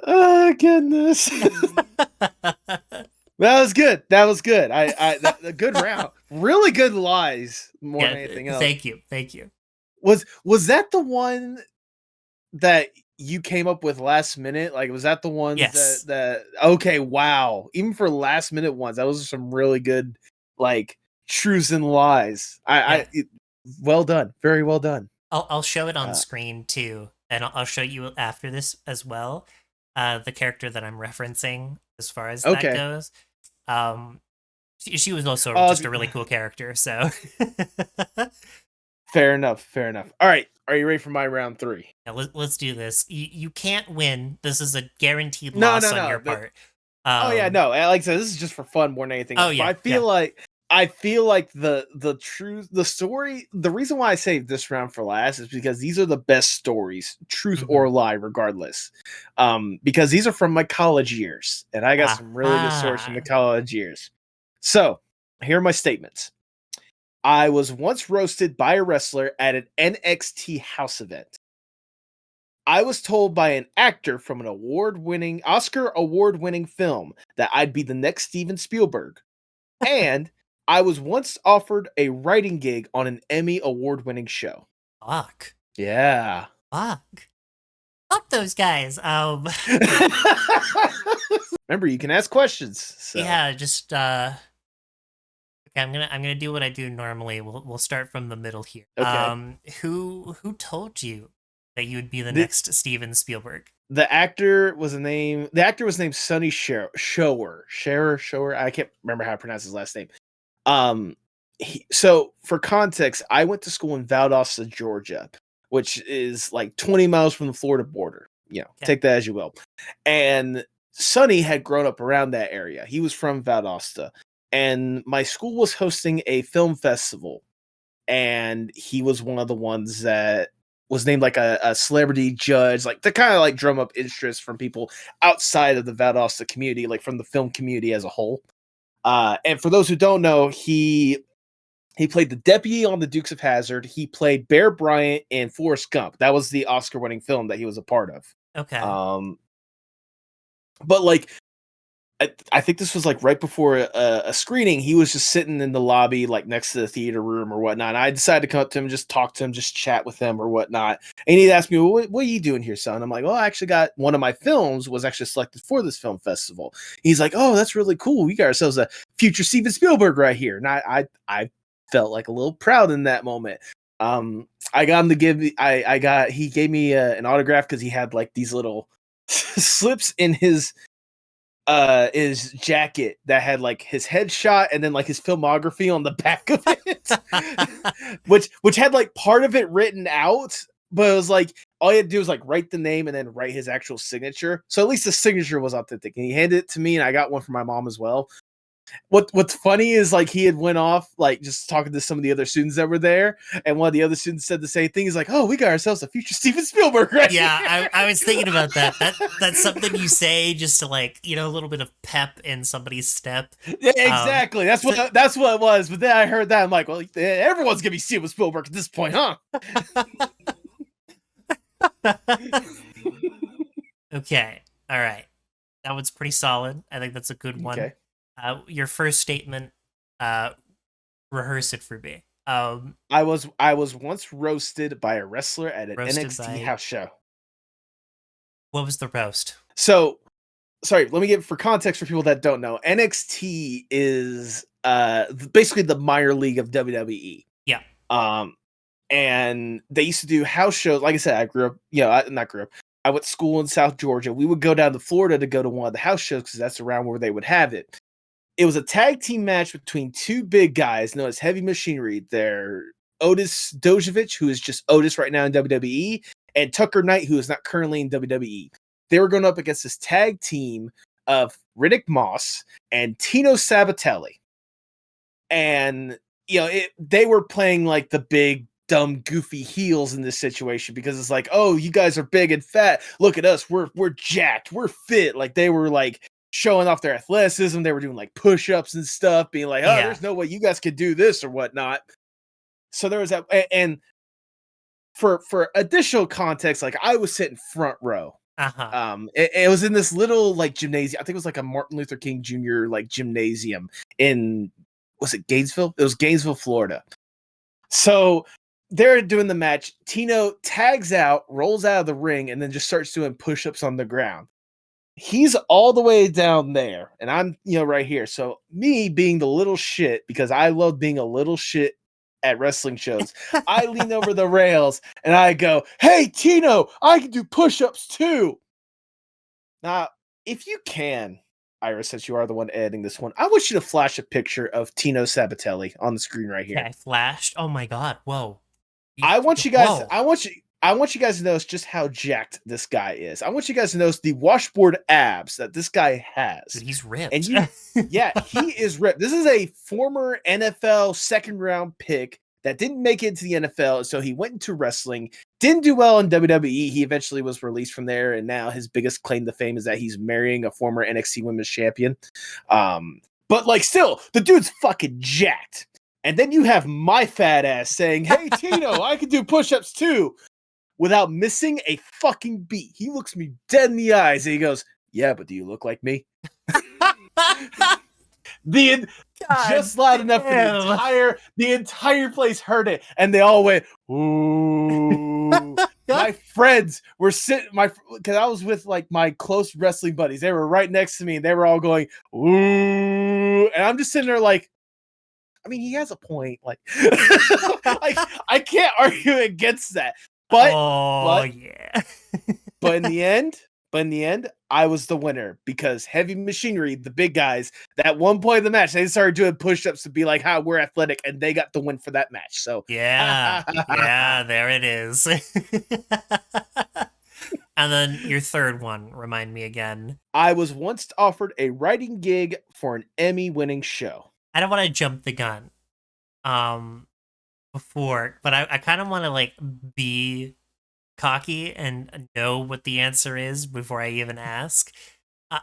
Speaker 2: Oh goodness. That was good. That was good. A good round. Really good lies more
Speaker 1: Yeah,
Speaker 2: than anything else.
Speaker 1: thank you. Thank you.
Speaker 2: Was that the one that you came up with last minute? Like, was that the ones
Speaker 1: Yes.
Speaker 2: that okay, wow. Even for last minute ones, those are some really good like truths and lies.
Speaker 1: Yeah.
Speaker 2: Well done. Very well done.
Speaker 1: I'll show it on
Speaker 2: Uh,
Speaker 1: screen too, and I'll show you after this as well. The character that I'm referencing, as far as that
Speaker 2: okay.
Speaker 1: goes, um, she was also
Speaker 2: Uh,
Speaker 1: just a really cool character. So,
Speaker 2: fair enough. Fair enough. All right. Are you ready for my round three?
Speaker 1: yeah, let's do this. You can't win. This is a guaranteed
Speaker 2: No,
Speaker 1: loss
Speaker 2: no,
Speaker 1: on
Speaker 2: no.
Speaker 1: your part.
Speaker 2: Oh yeah, no. Like I said, this is just for fun more than anything
Speaker 1: Oh
Speaker 2: else. But
Speaker 1: yeah, yeah.
Speaker 2: I feel like the story, the reason why I saved this round for last is because these are the best stories, truth
Speaker 1: Hmm.
Speaker 2: or lie, regardless. Because these are from my college years, and I got some really good stories from the
Speaker 1: Aha.
Speaker 2: college years. So here are my statements. I was once roasted by a wrestler at an NXT house event. I was told by an actor from an Oscar award winning film that I'd be the next Steven Spielberg. And I was once offered a writing gig on an Emmy award winning show.
Speaker 1: Fuck.
Speaker 2: Yeah.
Speaker 1: Fuck. Fuck those guys.
Speaker 2: Remember, you can ask questions. So,
Speaker 1: Yeah, just okay, I'm gonna do what I do normally. We'll start from the middle here.
Speaker 2: okay.
Speaker 1: Who told you that you would be the
Speaker 2: The,
Speaker 1: next Steven Spielberg?
Speaker 2: the actor was named Sonny Shower. I can't remember how to pronounce his last name. So for context, I went to school in Valdosta, Georgia, which is like 20 miles from the Florida border.
Speaker 1: Okay.
Speaker 2: Take that as you will. And Sonny had grown up around that area. He was from Valdosta, and my school was hosting a film festival, and he was one of the ones that was named like a celebrity judge, like to kind of like drum up interest from people outside of the Valdosta community, like from the film community as a whole. And for those who don't know, he played the deputy on the Dukes of Hazzard. He played Bear Bryant in Forrest Gump. That was the Oscar-winning film that he was a part of.
Speaker 1: Okay.
Speaker 2: But like, I think this was like right before a screening. He was just sitting in the lobby, like next to the theater room or whatnot. And I decided to come up to him, just talk to him, just chat with him or whatnot. And he'd ask me, well, what are you doing here, son? I'm like, well, I actually got one of my films was actually selected for this film festival. He's like, oh, that's really cool. We got ourselves a future Steven Spielberg right here. And I felt like a little proud in that moment. I got him to he gave me an autograph because he had like these little slips in his jacket that had like his headshot and then like his filmography on the back of it, which had like part of it written out, but it was like all you had to do was like write the name and then write his actual signature. So at least the signature was authentic. And he handed it to me, and I got one for my mom as well. What's funny is like he had went off like just talking to some of the other students that were there, and one of the other students said the same thing. He's like, "Oh, we got ourselves a future Steven Spielberg, right?"
Speaker 1: Yeah, I was thinking about that. That's something you say just to like, you know, a little bit of pep in somebody's step.
Speaker 2: Yeah, exactly. That's what it was. But then I heard that I'm like, well, everyone's gonna be Steven Spielberg at this point, huh?
Speaker 1: Okay, all right, that one's pretty solid. I think that's a good one.
Speaker 2: Okay.
Speaker 1: Your first statement, rehearse it for me.
Speaker 2: I was once roasted by a wrestler at an NXT house show.
Speaker 1: What was the roast?
Speaker 2: So, sorry, let me give for context for people that don't know. NXT is basically the minor league of WWE.
Speaker 1: Yeah.
Speaker 2: And they used to do house shows. Like I said, I grew up, not grew up. I went to school in South Georgia. We would go down to Florida to go to one of the house shows because that's around where they would have it. It was a tag team match between two big guys known as Heavy Machinery. They're Otis Dojovic, who is just Otis right now in WWE, and Tucker Knight, who is not currently in WWE. They were going up against this tag team of Riddick Moss and Tino Sabatelli. And, they were playing like the big, dumb, goofy heels in this situation because it's like, oh, you guys are big and fat. Look at us. We're jacked. We're fit. Like they were like showing off their athleticism. They were doing like push-ups and stuff, being like, oh, there's no way you guys could do this or whatnot. So there was that. And for additional context, like I was sitting front row. It was in this little like gymnasium. I think it was like a Martin Luther King Jr. like gymnasium in, was it Gainesville? It was Gainesville, Florida. So they're doing the match. Tino tags out, rolls out of the ring, and then just starts doing push-ups on the ground. He's all the way down there, and I'm, right here. So me being the little shit, because I love being a little shit at wrestling shows, I lean over the rails and I go, "Hey, Tino, I can do push-ups too." Now, if you can, Iris, since you are the one editing this one, I want you to flash a picture of Tino Sabatelli on the screen right here.
Speaker 1: Okay, I flashed. Oh my god! Whoa!
Speaker 2: I want you guys. Whoa. I want you guys to notice just how jacked this guy is. I want you guys to notice the washboard abs that this guy has.
Speaker 1: Dude, he's ripped.
Speaker 2: And yeah, he is ripped. This is a former NFL second round pick that didn't make it into the NFL, so he went into wrestling. Didn't do well in WWE. He eventually was released from there, and now his biggest claim to fame is that he's marrying a former NXT Women's Champion. But like, still, the dude's fucking jacked. And then you have my fat ass saying, "Hey, Tino, I can do push-ups too," without missing a fucking beat. He looks me dead in the eyes and he goes, "Yeah, but do you look like me?" Just loud enough for the entire place heard it, and they all went, "Ooh." My friends were sitting, because I was with like my close wrestling buddies. They were right next to me, and they were all going, "Ooh," and I'm just sitting there like, I mean, he has a point. Like, I can't argue against that. But
Speaker 1: yeah.
Speaker 2: but in the end, I was the winner because Heavy Machinery, the big guys, that one point of the match, they started doing push-ups to be like, "How we're athletic," and they got the win for that match. So
Speaker 1: yeah, there it is. And then your third one, remind me again.
Speaker 2: I was once offered a writing gig for an Emmy-winning show.
Speaker 1: I don't want to jump the gun before, but I kind of want to like be cocky and know what the answer is before I even ask.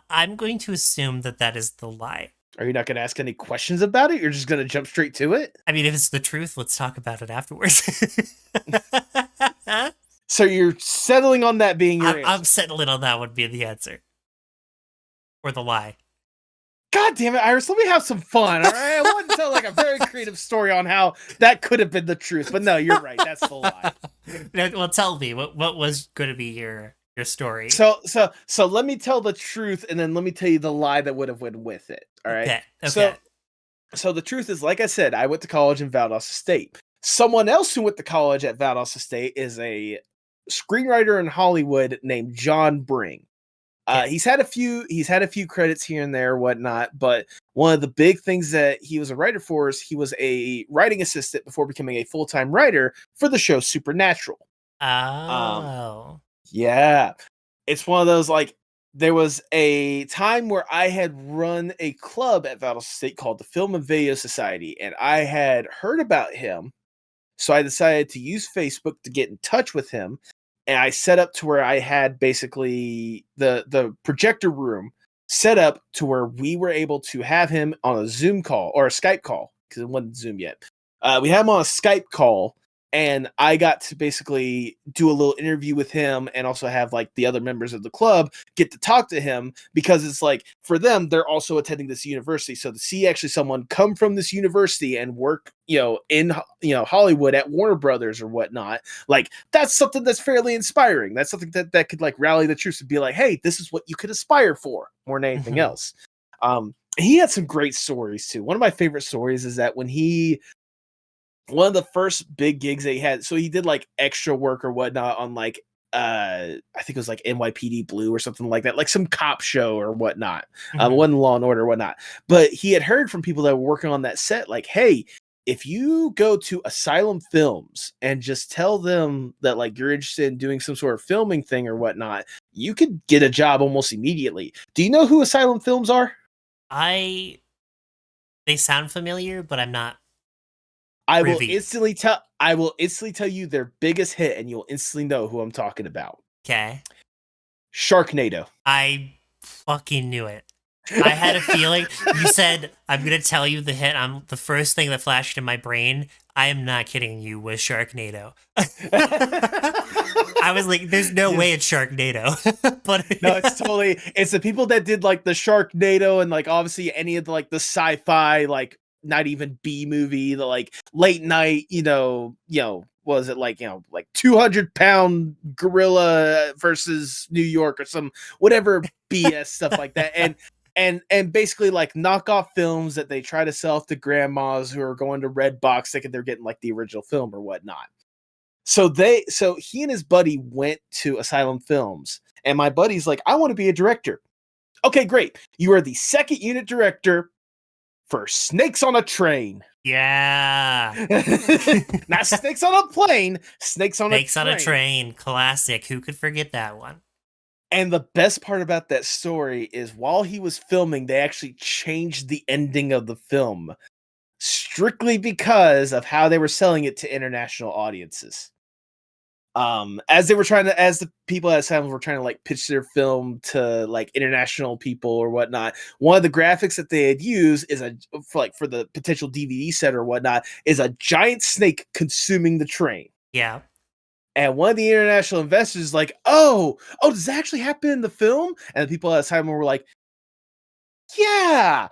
Speaker 1: I'm going to assume that is the lie.
Speaker 2: Are you not going to ask any questions about it? You're just going to jump straight to it?
Speaker 1: I mean, if it's the truth, let's talk about it afterwards.
Speaker 2: So you're settling on that being your answer?
Speaker 1: I'm settling on that would be the answer. Or the lie.
Speaker 2: God damn it, Iris, let me have some fun, all right? I want to tell like a very creative story on how that could have been the truth, but no, you're right, that's the lie.
Speaker 1: Well, tell me, what was going to be your story?
Speaker 2: So let me tell the truth, and then let me tell you the lie that would have went with it, all right?
Speaker 1: Okay.
Speaker 2: So the truth is, like I said, I went to college in Valdosta State. Someone else who went to college at Valdosta State is a screenwriter in Hollywood named John Bring. He's had a few credits here and there, whatnot, but one of the big things that he was a writer for is he was a writing assistant before becoming a full-time writer for the show Supernatural.
Speaker 1: Oh.
Speaker 2: Yeah. It's one of those, like, there was a time where I had run a club at Valdosta State called the Film and Video Society, and I had heard about him. So I decided to use Facebook to get in touch with him, and I set up to where I had basically the projector room set up to where we were able to have him on a Zoom call or a Skype call because it wasn't Zoom yet. We had him on a Skype call, and I got to basically do a little interview with him and also have like the other members of the club get to talk to him because it's like for them, they're also attending this university. So to see actually someone come from this university and work, in, Hollywood at Warner Brothers or whatnot, like that's something that's fairly inspiring. That's something that could like rally the troops and be like, hey, this is what you could aspire for more than anything else. He had some great stories too. One of my favorite stories is that when one of the first big gigs that he had, so he did like extra work or whatnot on like I think it was like NYPD Blue or something like that, like some cop show or whatnot. Wasn't Law and Order or whatnot. But he had heard from people that were working on that set, like, hey, if you go to Asylum Films and just tell them that like you're interested in doing some sort of filming thing or whatnot, you could get a job almost immediately. Do you know who Asylum Films are?
Speaker 1: They sound familiar, but I'm not.
Speaker 2: I will instantly tell you their biggest hit, and you'll instantly know who I'm talking about.
Speaker 1: Okay.
Speaker 2: Sharknado.
Speaker 1: I fucking knew it. I had a feeling. You said, I'm going to tell you the hit. The first thing that flashed in my brain, I am not kidding you, was Sharknado. I was like, there's no way it's Sharknado. But
Speaker 2: no, it's the people that did like the Sharknado and like obviously any of the like the sci-fi, like not even B movie, the like late night, was it like, like 200-pound gorilla versus New York or some whatever BS stuff like that. And basically like knockoff films that they try to sell to grandmas who are going to Redbox thinking they're getting like the original film or whatnot. So he and his buddy went to Asylum Films, and my buddy's like, I want to be a director. Okay, great. You are the second unit director for Snakes on a Train.
Speaker 1: Yeah.
Speaker 2: Not Snakes on a Plane, Snakes on
Speaker 1: a Train. Classic. Who could forget that one?
Speaker 2: And the best part about that story is while he was filming, they actually changed the ending of the film strictly because of how they were selling it to international audiences. As the people at Asylum were trying to like pitch their film to like international people or whatnot, one of the graphics that they had used is for the potential DVD set or whatnot is a giant snake consuming the train.
Speaker 1: Yeah.
Speaker 2: And one of the international investors is like, oh, does that actually happen in the film? And the people at Asylum were like, that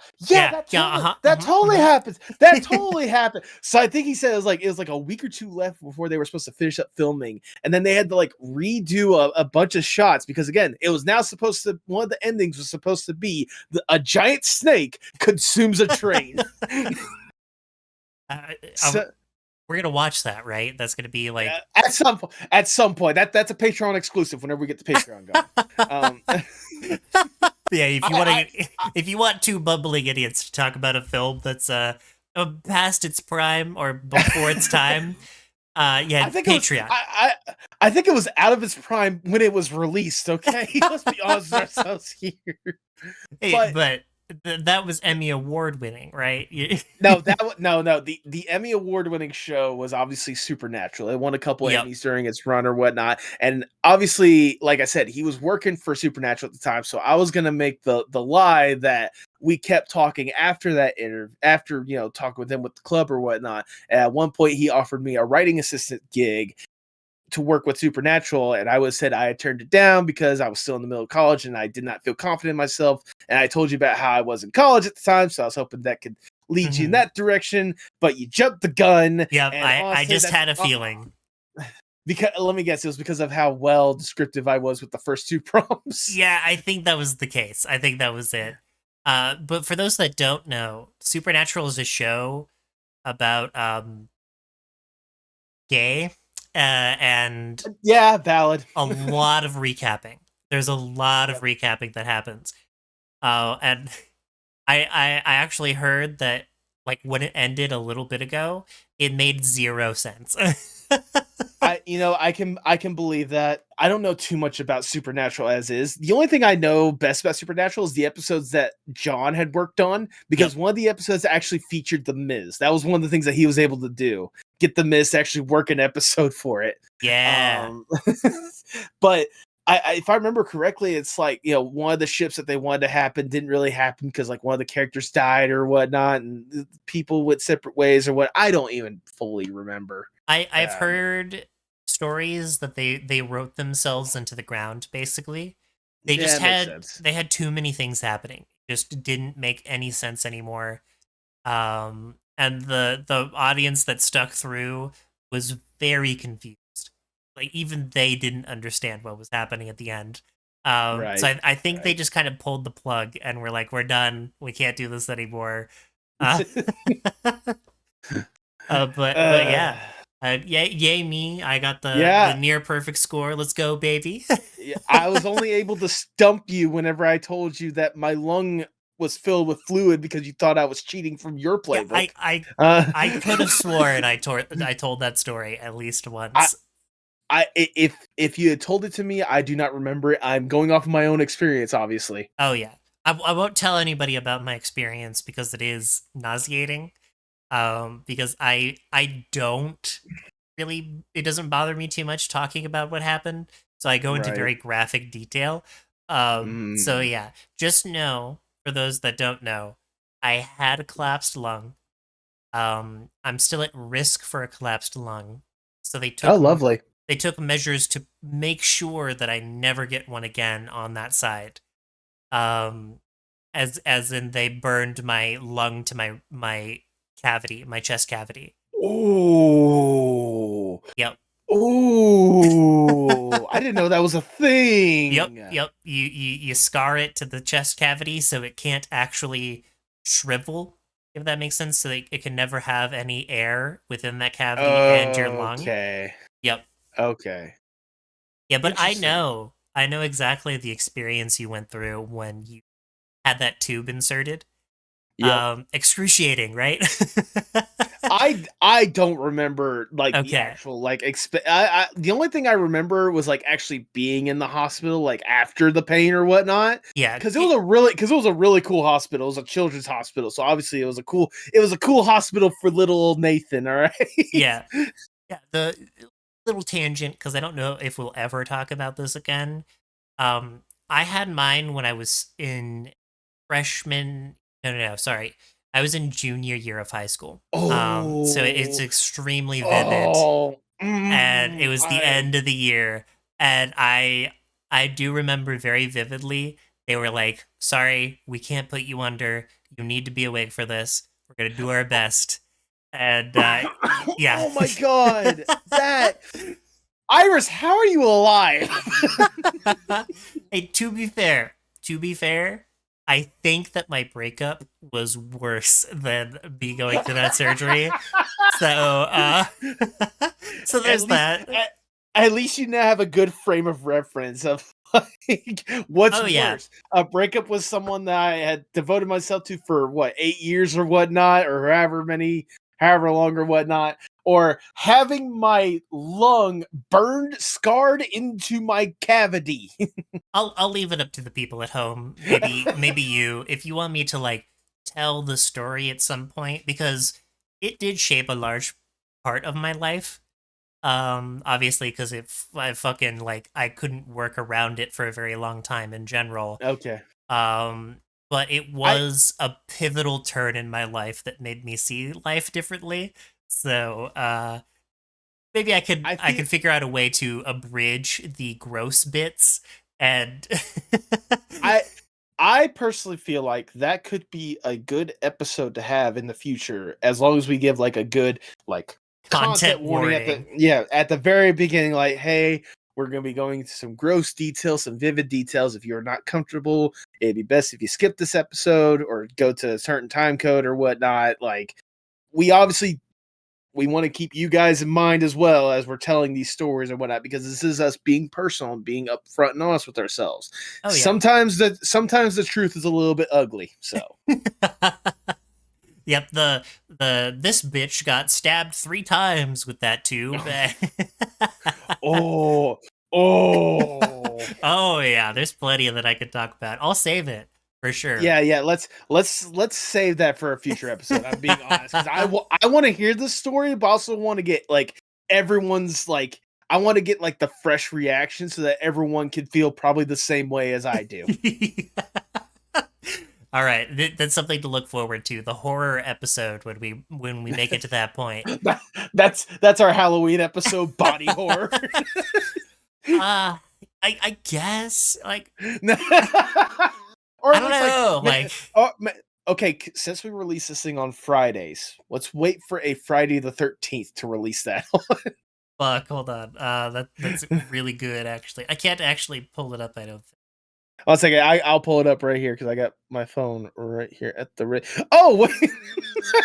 Speaker 2: totally happens. That totally happened. So I think he said it was like a week or two left before they were supposed to finish up filming, and then they had to like redo a bunch of shots because again, it was now supposed to one of the endings was supposed to be a giant snake consumes a train.
Speaker 1: We're gonna watch that, right? That's gonna be like
Speaker 2: at some point. That's a Patreon exclusive. Whenever we get the Patreon going.
Speaker 1: Yeah, if you want two bumbling idiots to talk about a film that's past its prime or before its time, Patreon.
Speaker 2: I think it was out of its prime when it was released. Okay, let's be honest with ourselves here.
Speaker 1: Hey, but that was Emmy Award winning, right?
Speaker 2: No. The Emmy Award winning show was obviously Supernatural. It won a couple of Emmys during its run or whatnot. And obviously, like I said, he was working for Supernatural at the time. So I was gonna make the lie that we kept talking after that interview, after talking with him with the club or whatnot. And at one point, he offered me a writing assistant gig to work with Supernatural, and I said I had turned it down because I was still in the middle of college and I did not feel confident in myself. And I told you about how I was in college at the time, so I was hoping that could lead you in that direction. But you jumped the gun.
Speaker 1: Yeah, I just had a feeling.
Speaker 2: Because let me guess, it was because of how well descriptive I was with the first two prompts.
Speaker 1: Yeah, I think that was the case. I think that was it. But for those that don't know, Supernatural is a show about gay. And
Speaker 2: valid.
Speaker 1: A lot of recapping. There's a lot of recapping that happens. And I actually heard that like when it ended a little bit ago, it made zero sense.
Speaker 2: I can believe that. I don't know too much about Supernatural as is. The only thing I know best about Supernatural is the episodes that John had worked on, because
Speaker 1: Yep.
Speaker 2: one of the episodes actually featured The Miz. That was one of the things that he was able to do. Get The Miz to actually work an episode for it.
Speaker 1: Yeah.
Speaker 2: But if I remember correctly, it's like, one of the ships that they wanted to happen didn't really happen because like one of the characters died or whatnot, and people went separate ways or what. I don't even fully remember.
Speaker 1: I've
Speaker 2: Um,
Speaker 1: heard stories that they wrote themselves into the ground, basically. They
Speaker 2: yeah,
Speaker 1: just
Speaker 2: it makes
Speaker 1: had
Speaker 2: sense.
Speaker 1: they had too many things happening. Just didn't make any sense anymore. And the audience that stuck through was very confused. Like even they didn't understand what was happening at the end. So
Speaker 2: Right.
Speaker 1: I think they
Speaker 2: Right.
Speaker 1: just kind of pulled the plug and were like, "We're done. We can't do this anymore." Uh, but
Speaker 2: uh,
Speaker 1: yeah, yay me! I got the
Speaker 2: yeah,
Speaker 1: near perfect score. Let's go, baby.
Speaker 2: yeah, I was only able to stump you whenever I told you that my lung was filled with fluid because you thought I was cheating from your
Speaker 1: Yeah,
Speaker 2: playbook. Uh,
Speaker 1: I could have sworn I told that story at least
Speaker 2: I,
Speaker 1: once.
Speaker 2: if you had told it to me, I do not remember it. I'm going off of my own experience, obviously.
Speaker 1: Oh yeah, I won't tell anybody about my experience because it is nauseating. Because I don't really, it doesn't bother me too much talking about what happened, so I go into
Speaker 2: Right.
Speaker 1: very graphic detail. So
Speaker 2: Mm.
Speaker 1: yeah, just know, for those that don't know, I had a collapsed lung. I'm still at risk for a collapsed lung, so
Speaker 2: Oh, lovely.
Speaker 1: they took measures to make sure that I never get one again on that side. Um, as in they burned my lung to my cavity, my chest cavity.
Speaker 2: Oh.
Speaker 1: Yep.
Speaker 2: Oh. I didn't know that was a
Speaker 1: Yep,
Speaker 2: thing.
Speaker 1: yep. You scar it to the chest cavity so it can't actually shrivel, if that makes sense. So it can never have any air within that cavity and your lung.
Speaker 2: Okay.
Speaker 1: Yep.
Speaker 2: Okay.
Speaker 1: Yeah, but
Speaker 2: Interesting.
Speaker 1: I know exactly the experience you went through when you had that tube inserted.
Speaker 2: Yep.
Speaker 1: Excruciating, right?
Speaker 2: I don't remember like the
Speaker 1: Okay.
Speaker 2: actual like the only thing I remember was like actually being in the hospital like after the pain or whatnot,
Speaker 1: Yeah.
Speaker 2: because it was a really cool hospital. It was a children's hospital, so obviously it was a cool hospital for little old Nathan. All right.
Speaker 1: Yeah. Yeah. The little tangent, because I don't know if we'll ever talk about this again. I had mine when I was in freshman. No, sorry. I was in junior year of high school. So it's
Speaker 2: Oh.
Speaker 1: extremely vivid,
Speaker 2: Oh.
Speaker 1: and it was the
Speaker 2: I
Speaker 1: end of the year, and I do remember very vividly. They were like, "Sorry, we can't put you under. You need to be awake for this. We're gonna do our best." And yeah.
Speaker 2: Oh my god. That Iris, how are you alive?
Speaker 1: Hey, to be fair, I think that my breakup was worse than me going through that surgery. So, so
Speaker 2: at
Speaker 1: there's
Speaker 2: least
Speaker 1: that.
Speaker 2: at least you now have a good frame of reference of like what's
Speaker 1: Oh yeah,
Speaker 2: worse, a breakup with someone that I had devoted myself to for what 8 years or whatnot, or however long or whatnot, or having my lung burned, scarred into my cavity.
Speaker 1: I'll leave it up to the people at home. Maybe you, if you want me to like tell the story at some point, because it did shape a large part of my life. Obviously, because I fucking like I couldn't work around it for a very long time in general.
Speaker 2: Okay.
Speaker 1: Um, but it
Speaker 2: I
Speaker 1: was a pivotal turn in my life that made me see life differently. So, maybe
Speaker 2: I
Speaker 1: I
Speaker 2: feel
Speaker 1: could figure out a way to abridge the gross bits and
Speaker 2: I I personally feel like that could be a good episode to have in the future, as long as we give like a good like content
Speaker 1: content
Speaker 2: warning at the
Speaker 1: warning.
Speaker 2: at the very beginning, like, hey, we're gonna be going into some gross details, some vivid details. If you're not comfortable, it'd be best if you skip this episode or go to a certain time code or whatnot. Like, we obviously we want to keep you guys in mind as well as we're telling these stories and whatnot, because this is us being personal and being upfront and honest with ourselves.
Speaker 1: Oh yeah.
Speaker 2: Sometimes the truth is a little bit ugly. So
Speaker 1: Yep, the this bitch got stabbed 3 times with that tube.
Speaker 2: Oh, oh.
Speaker 1: Oh yeah, there's plenty that I could talk about. I'll save it for sure.
Speaker 2: Yeah. Let's save that for a future episode. I'm being honest because I want to hear the story, but also want to get like everyone's like I want to get like the fresh reaction so that everyone can feel probably the same way as I do.
Speaker 1: All right, that's something to look forward to. The horror episode when we make it to that point.
Speaker 2: That's our Halloween episode, body horror.
Speaker 1: Uh I guess like
Speaker 2: Or
Speaker 1: I don't know,
Speaker 2: okay, since we release this thing on Fridays, let's wait for a Friday the 13th to release that.
Speaker 1: fuck, hold on. That's really good actually. I can't actually pull it up, I don't think.
Speaker 2: One second, I'll pull it up right here because I got my phone right here at the. Oh, wait.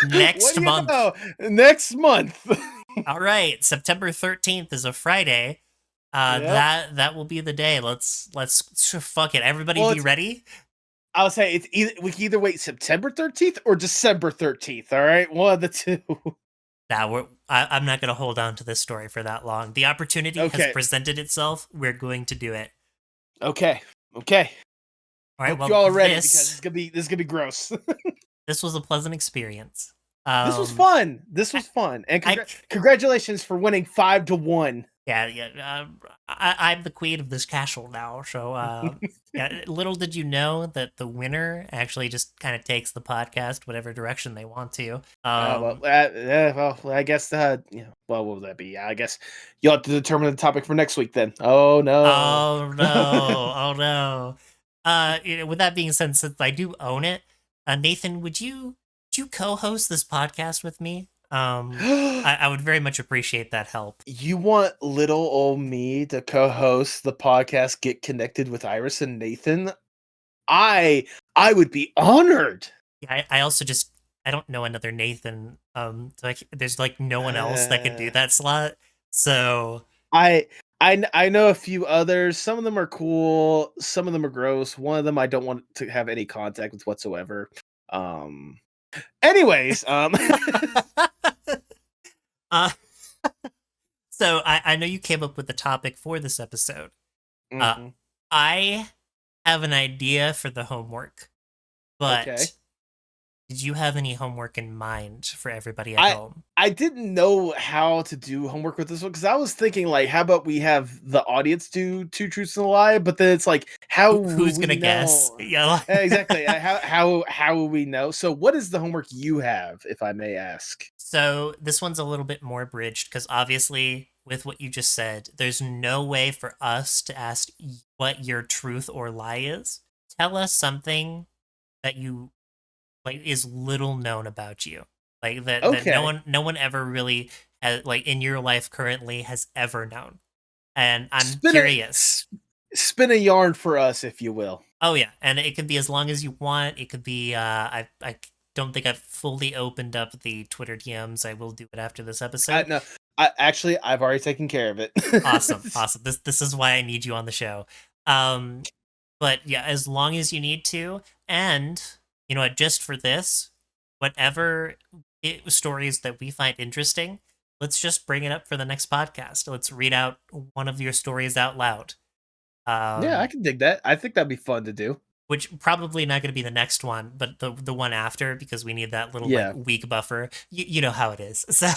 Speaker 1: Next
Speaker 2: What do you
Speaker 1: month.
Speaker 2: know? Next month.
Speaker 1: All right, September 13th is a Friday. That will be the day. Let's fuck it. Everybody
Speaker 2: Well,
Speaker 1: be ready.
Speaker 2: I'll say it's either we can either wait September 13th or December 13th. All right, one of the two.
Speaker 1: Now I'm not going to hold on to this story for that long. The opportunity has
Speaker 2: Okay.
Speaker 1: presented itself. We're going to do it.
Speaker 2: Okay.
Speaker 1: All right.
Speaker 2: Hope
Speaker 1: Well,
Speaker 2: you all are ready because this is gonna be gross.
Speaker 1: this was a pleasant experience.
Speaker 2: This was fun. This was fun, and congratulations for winning 5-1.
Speaker 1: Yeah. I'm the queen of this castle now. So, yeah. Little did you know that the winner actually just kind of takes the podcast whatever direction they want to.
Speaker 2: Well, I guess well, what will that be? I guess you'll have to determine the topic for next week then. Oh no!
Speaker 1: Oh no! Oh no! With that being said, since I do own it, Nathan, would you co-host this podcast with me? I would very much appreciate that help.
Speaker 2: You want little old me to co-host the podcast Get Connected with Iris and Nathan? I would be honored.
Speaker 1: Yeah, I also just I don't know another Nathan. There's like no one else that could do that slot. So
Speaker 2: I I know a few others. Some of them are cool. Some of them are gross. One of them I don't want to have any contact with whatsoever. Um. Anyways,
Speaker 1: uh, so I know you came up with the topic for this episode.
Speaker 2: mhm.
Speaker 1: I have an idea for the homework, but
Speaker 2: Okay.
Speaker 1: did you have any homework in mind for everybody at home?
Speaker 2: I didn't know how to do homework with this one because I was thinking like, how about we have the audience do two truths and a lie? But then it's like, how
Speaker 1: Who's
Speaker 2: will we
Speaker 1: gonna guess?
Speaker 2: know?
Speaker 1: Yeah.
Speaker 2: Exactly. How will we know? So, what is the homework you have, if I may ask?
Speaker 1: So this one's a little bit more bridged because obviously, with what you just said, there's no way for us to ask what your truth or lie is. Tell us something that you like is little known about you, like that
Speaker 2: Okay.
Speaker 1: no one ever really like in your life currently has ever known. And I'm
Speaker 2: Spin a
Speaker 1: curious.
Speaker 2: spin a yarn for us, if you will.
Speaker 1: Oh yeah, and it could be as long as you want. It could be I don't think I've fully opened up the Twitter DMs. I will do it after this episode.
Speaker 2: No, I've already taken care of it.
Speaker 1: Awesome. This is why I need you on the show. Um, but yeah, as long as you need to, and you know what, just for this, whatever stories that we find interesting, let's just bring it up for the next podcast. Let's read out one of your stories out loud.
Speaker 2: Yeah, I
Speaker 1: Um,
Speaker 2: can dig that. I think that'd be fun to do.
Speaker 1: which probably not going to be the next one, but the one after because we need that little like
Speaker 2: Yeah.
Speaker 1: week buffer. You know how it is. So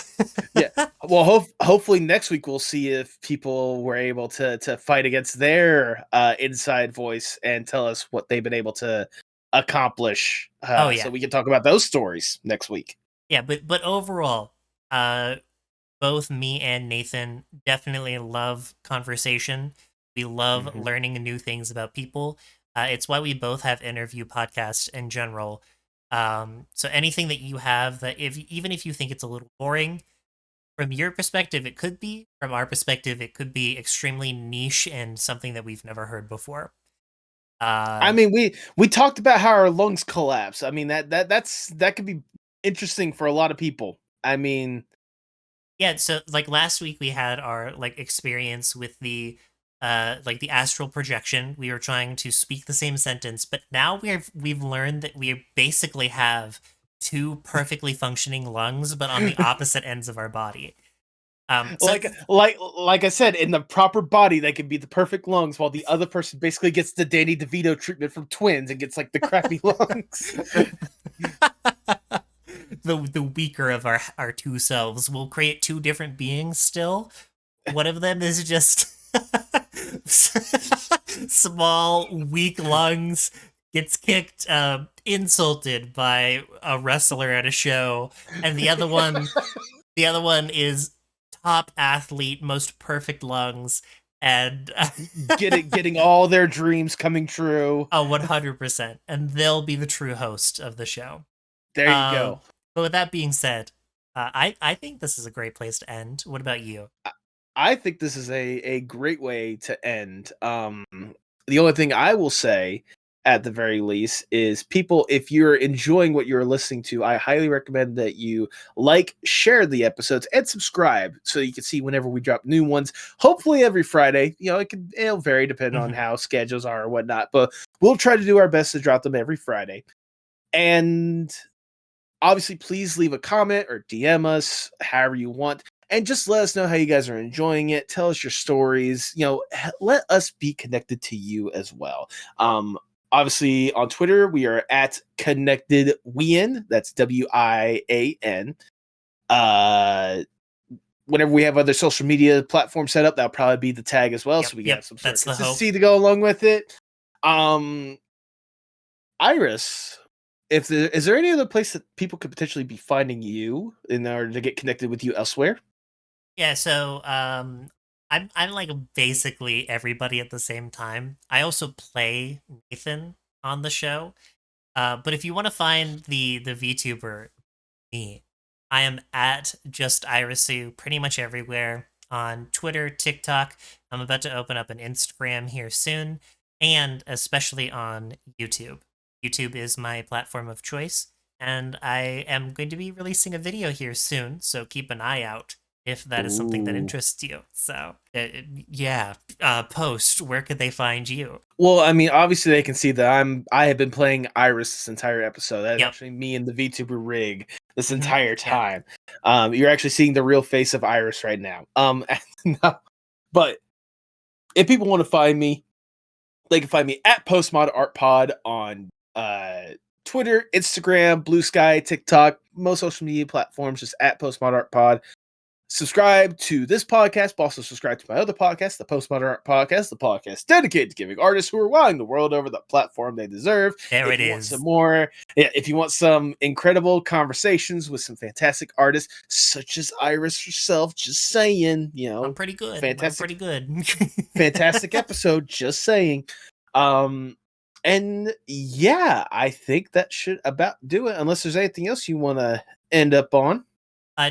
Speaker 2: Yeah. Well, hopefully next week we'll see if people were able to fight against their inside voice and tell us what they've been able to accomplish.
Speaker 1: Oh
Speaker 2: So
Speaker 1: yeah,
Speaker 2: we can talk about those stories next week.
Speaker 1: yeah. But overall, uh, both me and Nathan definitely love conversation. We love
Speaker 2: Mhm.
Speaker 1: learning new things about people. It's why we both have interview podcasts in general. So anything that you have that if even if you think it's a little boring, from your perspective, it could be. From our perspective, it could be extremely niche and something that we've never heard before.
Speaker 2: I
Speaker 1: Uh,
Speaker 2: mean, we talked about how our lungs collapse. I mean that could be interesting for a lot of people. I mean,
Speaker 1: yeah. So like last week, we had our like experience with the like the astral projection. We were trying to speak the same sentence, but now we've learned that we basically have two perfectly functioning lungs, but on the opposite ends of our body. So
Speaker 2: like I said, in the proper body, they can be the perfect lungs, while the other person basically gets the Danny DeVito treatment from Twins and gets like the crappy lungs.
Speaker 1: the weaker of our two selves will create two different beings still. One of them is just small, weak lungs, gets kicked, insulted by a wrestler at a show, and the other one is top athlete, most perfect lungs, and
Speaker 2: getting all their dreams coming true.
Speaker 1: 100%, and they'll be the true host of the show.
Speaker 2: There you go.
Speaker 1: But with that being said, I think this is a great place to end. What about you?
Speaker 2: I think this is a great way to end. The only thing I will say, at the very least, is people, if you're enjoying what you're listening to, I highly recommend that you share the episodes, and subscribe so you can see whenever we drop new ones. Hopefully every Friday. It'll vary depending on how schedules are or whatnot, but we'll try to do our best to drop them every Friday. And obviously, please leave a comment or DM us however you want. And just let us know how you guys are enjoying it. Tell us your stories. Let us be connected to you as well. Obviously, on Twitter, we are at ConnectedWian. That's WIAN. Whenever we have other social media platforms set up, that'll probably be the tag as well. So we got some sort of consistency to go along with it. Iris, is there any other place that people could potentially be finding you in order to get connected with you elsewhere?
Speaker 1: Yeah, so I'm like basically everybody at the same time. I also play Nathan on the show. But if you want to find the VTuber, me, I am at just Irisu pretty much everywhere on Twitter, TikTok. I'm about to open up an Instagram here soon, and especially on YouTube. YouTube is my platform of choice, and I am going to be releasing a video here soon, so keep an eye out if that is something that interests you. So, Post, where could they find you?
Speaker 2: Well, I mean, obviously they can see that I have been playing Iris this entire episode. That's actually me and the VTuber rig this entire time. You're actually seeing the real face of Iris right now. But if people want to find me, they can find me at PostmodArtPod on Twitter, Instagram, Blue Sky, TikTok, most social media platforms, just at PostmodArtPod. Subscribe to this podcast, but also subscribe to my other podcast, the Postmodern Art Podcast, the podcast dedicated to giving artists who are wowing the world over the platform they deserve.
Speaker 1: There it is.
Speaker 2: Some more, if you want some incredible conversations with some fantastic artists, such as Iris herself, just saying,
Speaker 1: I'm pretty good. Fantastic
Speaker 2: episode, just saying. And yeah, I think that should about do it. Unless there's anything else you want to end up on.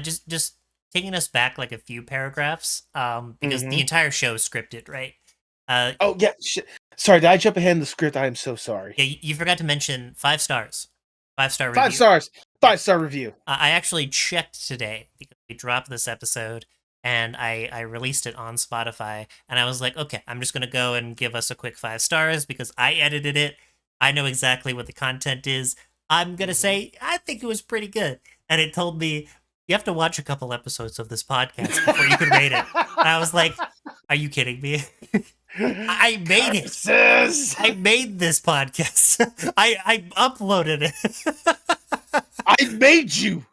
Speaker 1: Just taking us back like a few paragraphs, because the entire show is scripted, right?
Speaker 2: Sorry, did I jump ahead in the script? I am so sorry.
Speaker 1: Yeah, you forgot to mention 5 stars. 5-star review.
Speaker 2: 5 stars. 5-star review.
Speaker 1: I actually checked today because we dropped this episode and I released it on Spotify, and I was like, okay, I'm just going to go and give us a quick 5 stars because I edited it. I know exactly what the content is. I'm going to say, I think it was pretty good. And it told me, you have to watch a couple episodes of this podcast before you can rate it. And I was like, are you kidding me? I made it. I made this podcast. I uploaded it.
Speaker 2: I made you.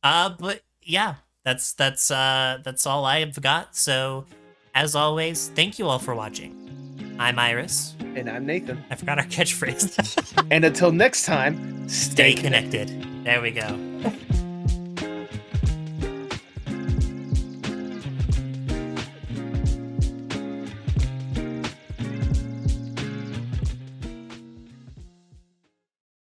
Speaker 1: But yeah, that's all I have got. So as always, thank you all for watching. I'm Iris.
Speaker 2: And I'm Nathan.
Speaker 1: I forgot our catchphrase.
Speaker 2: And until next time, stay connected.
Speaker 1: There we go.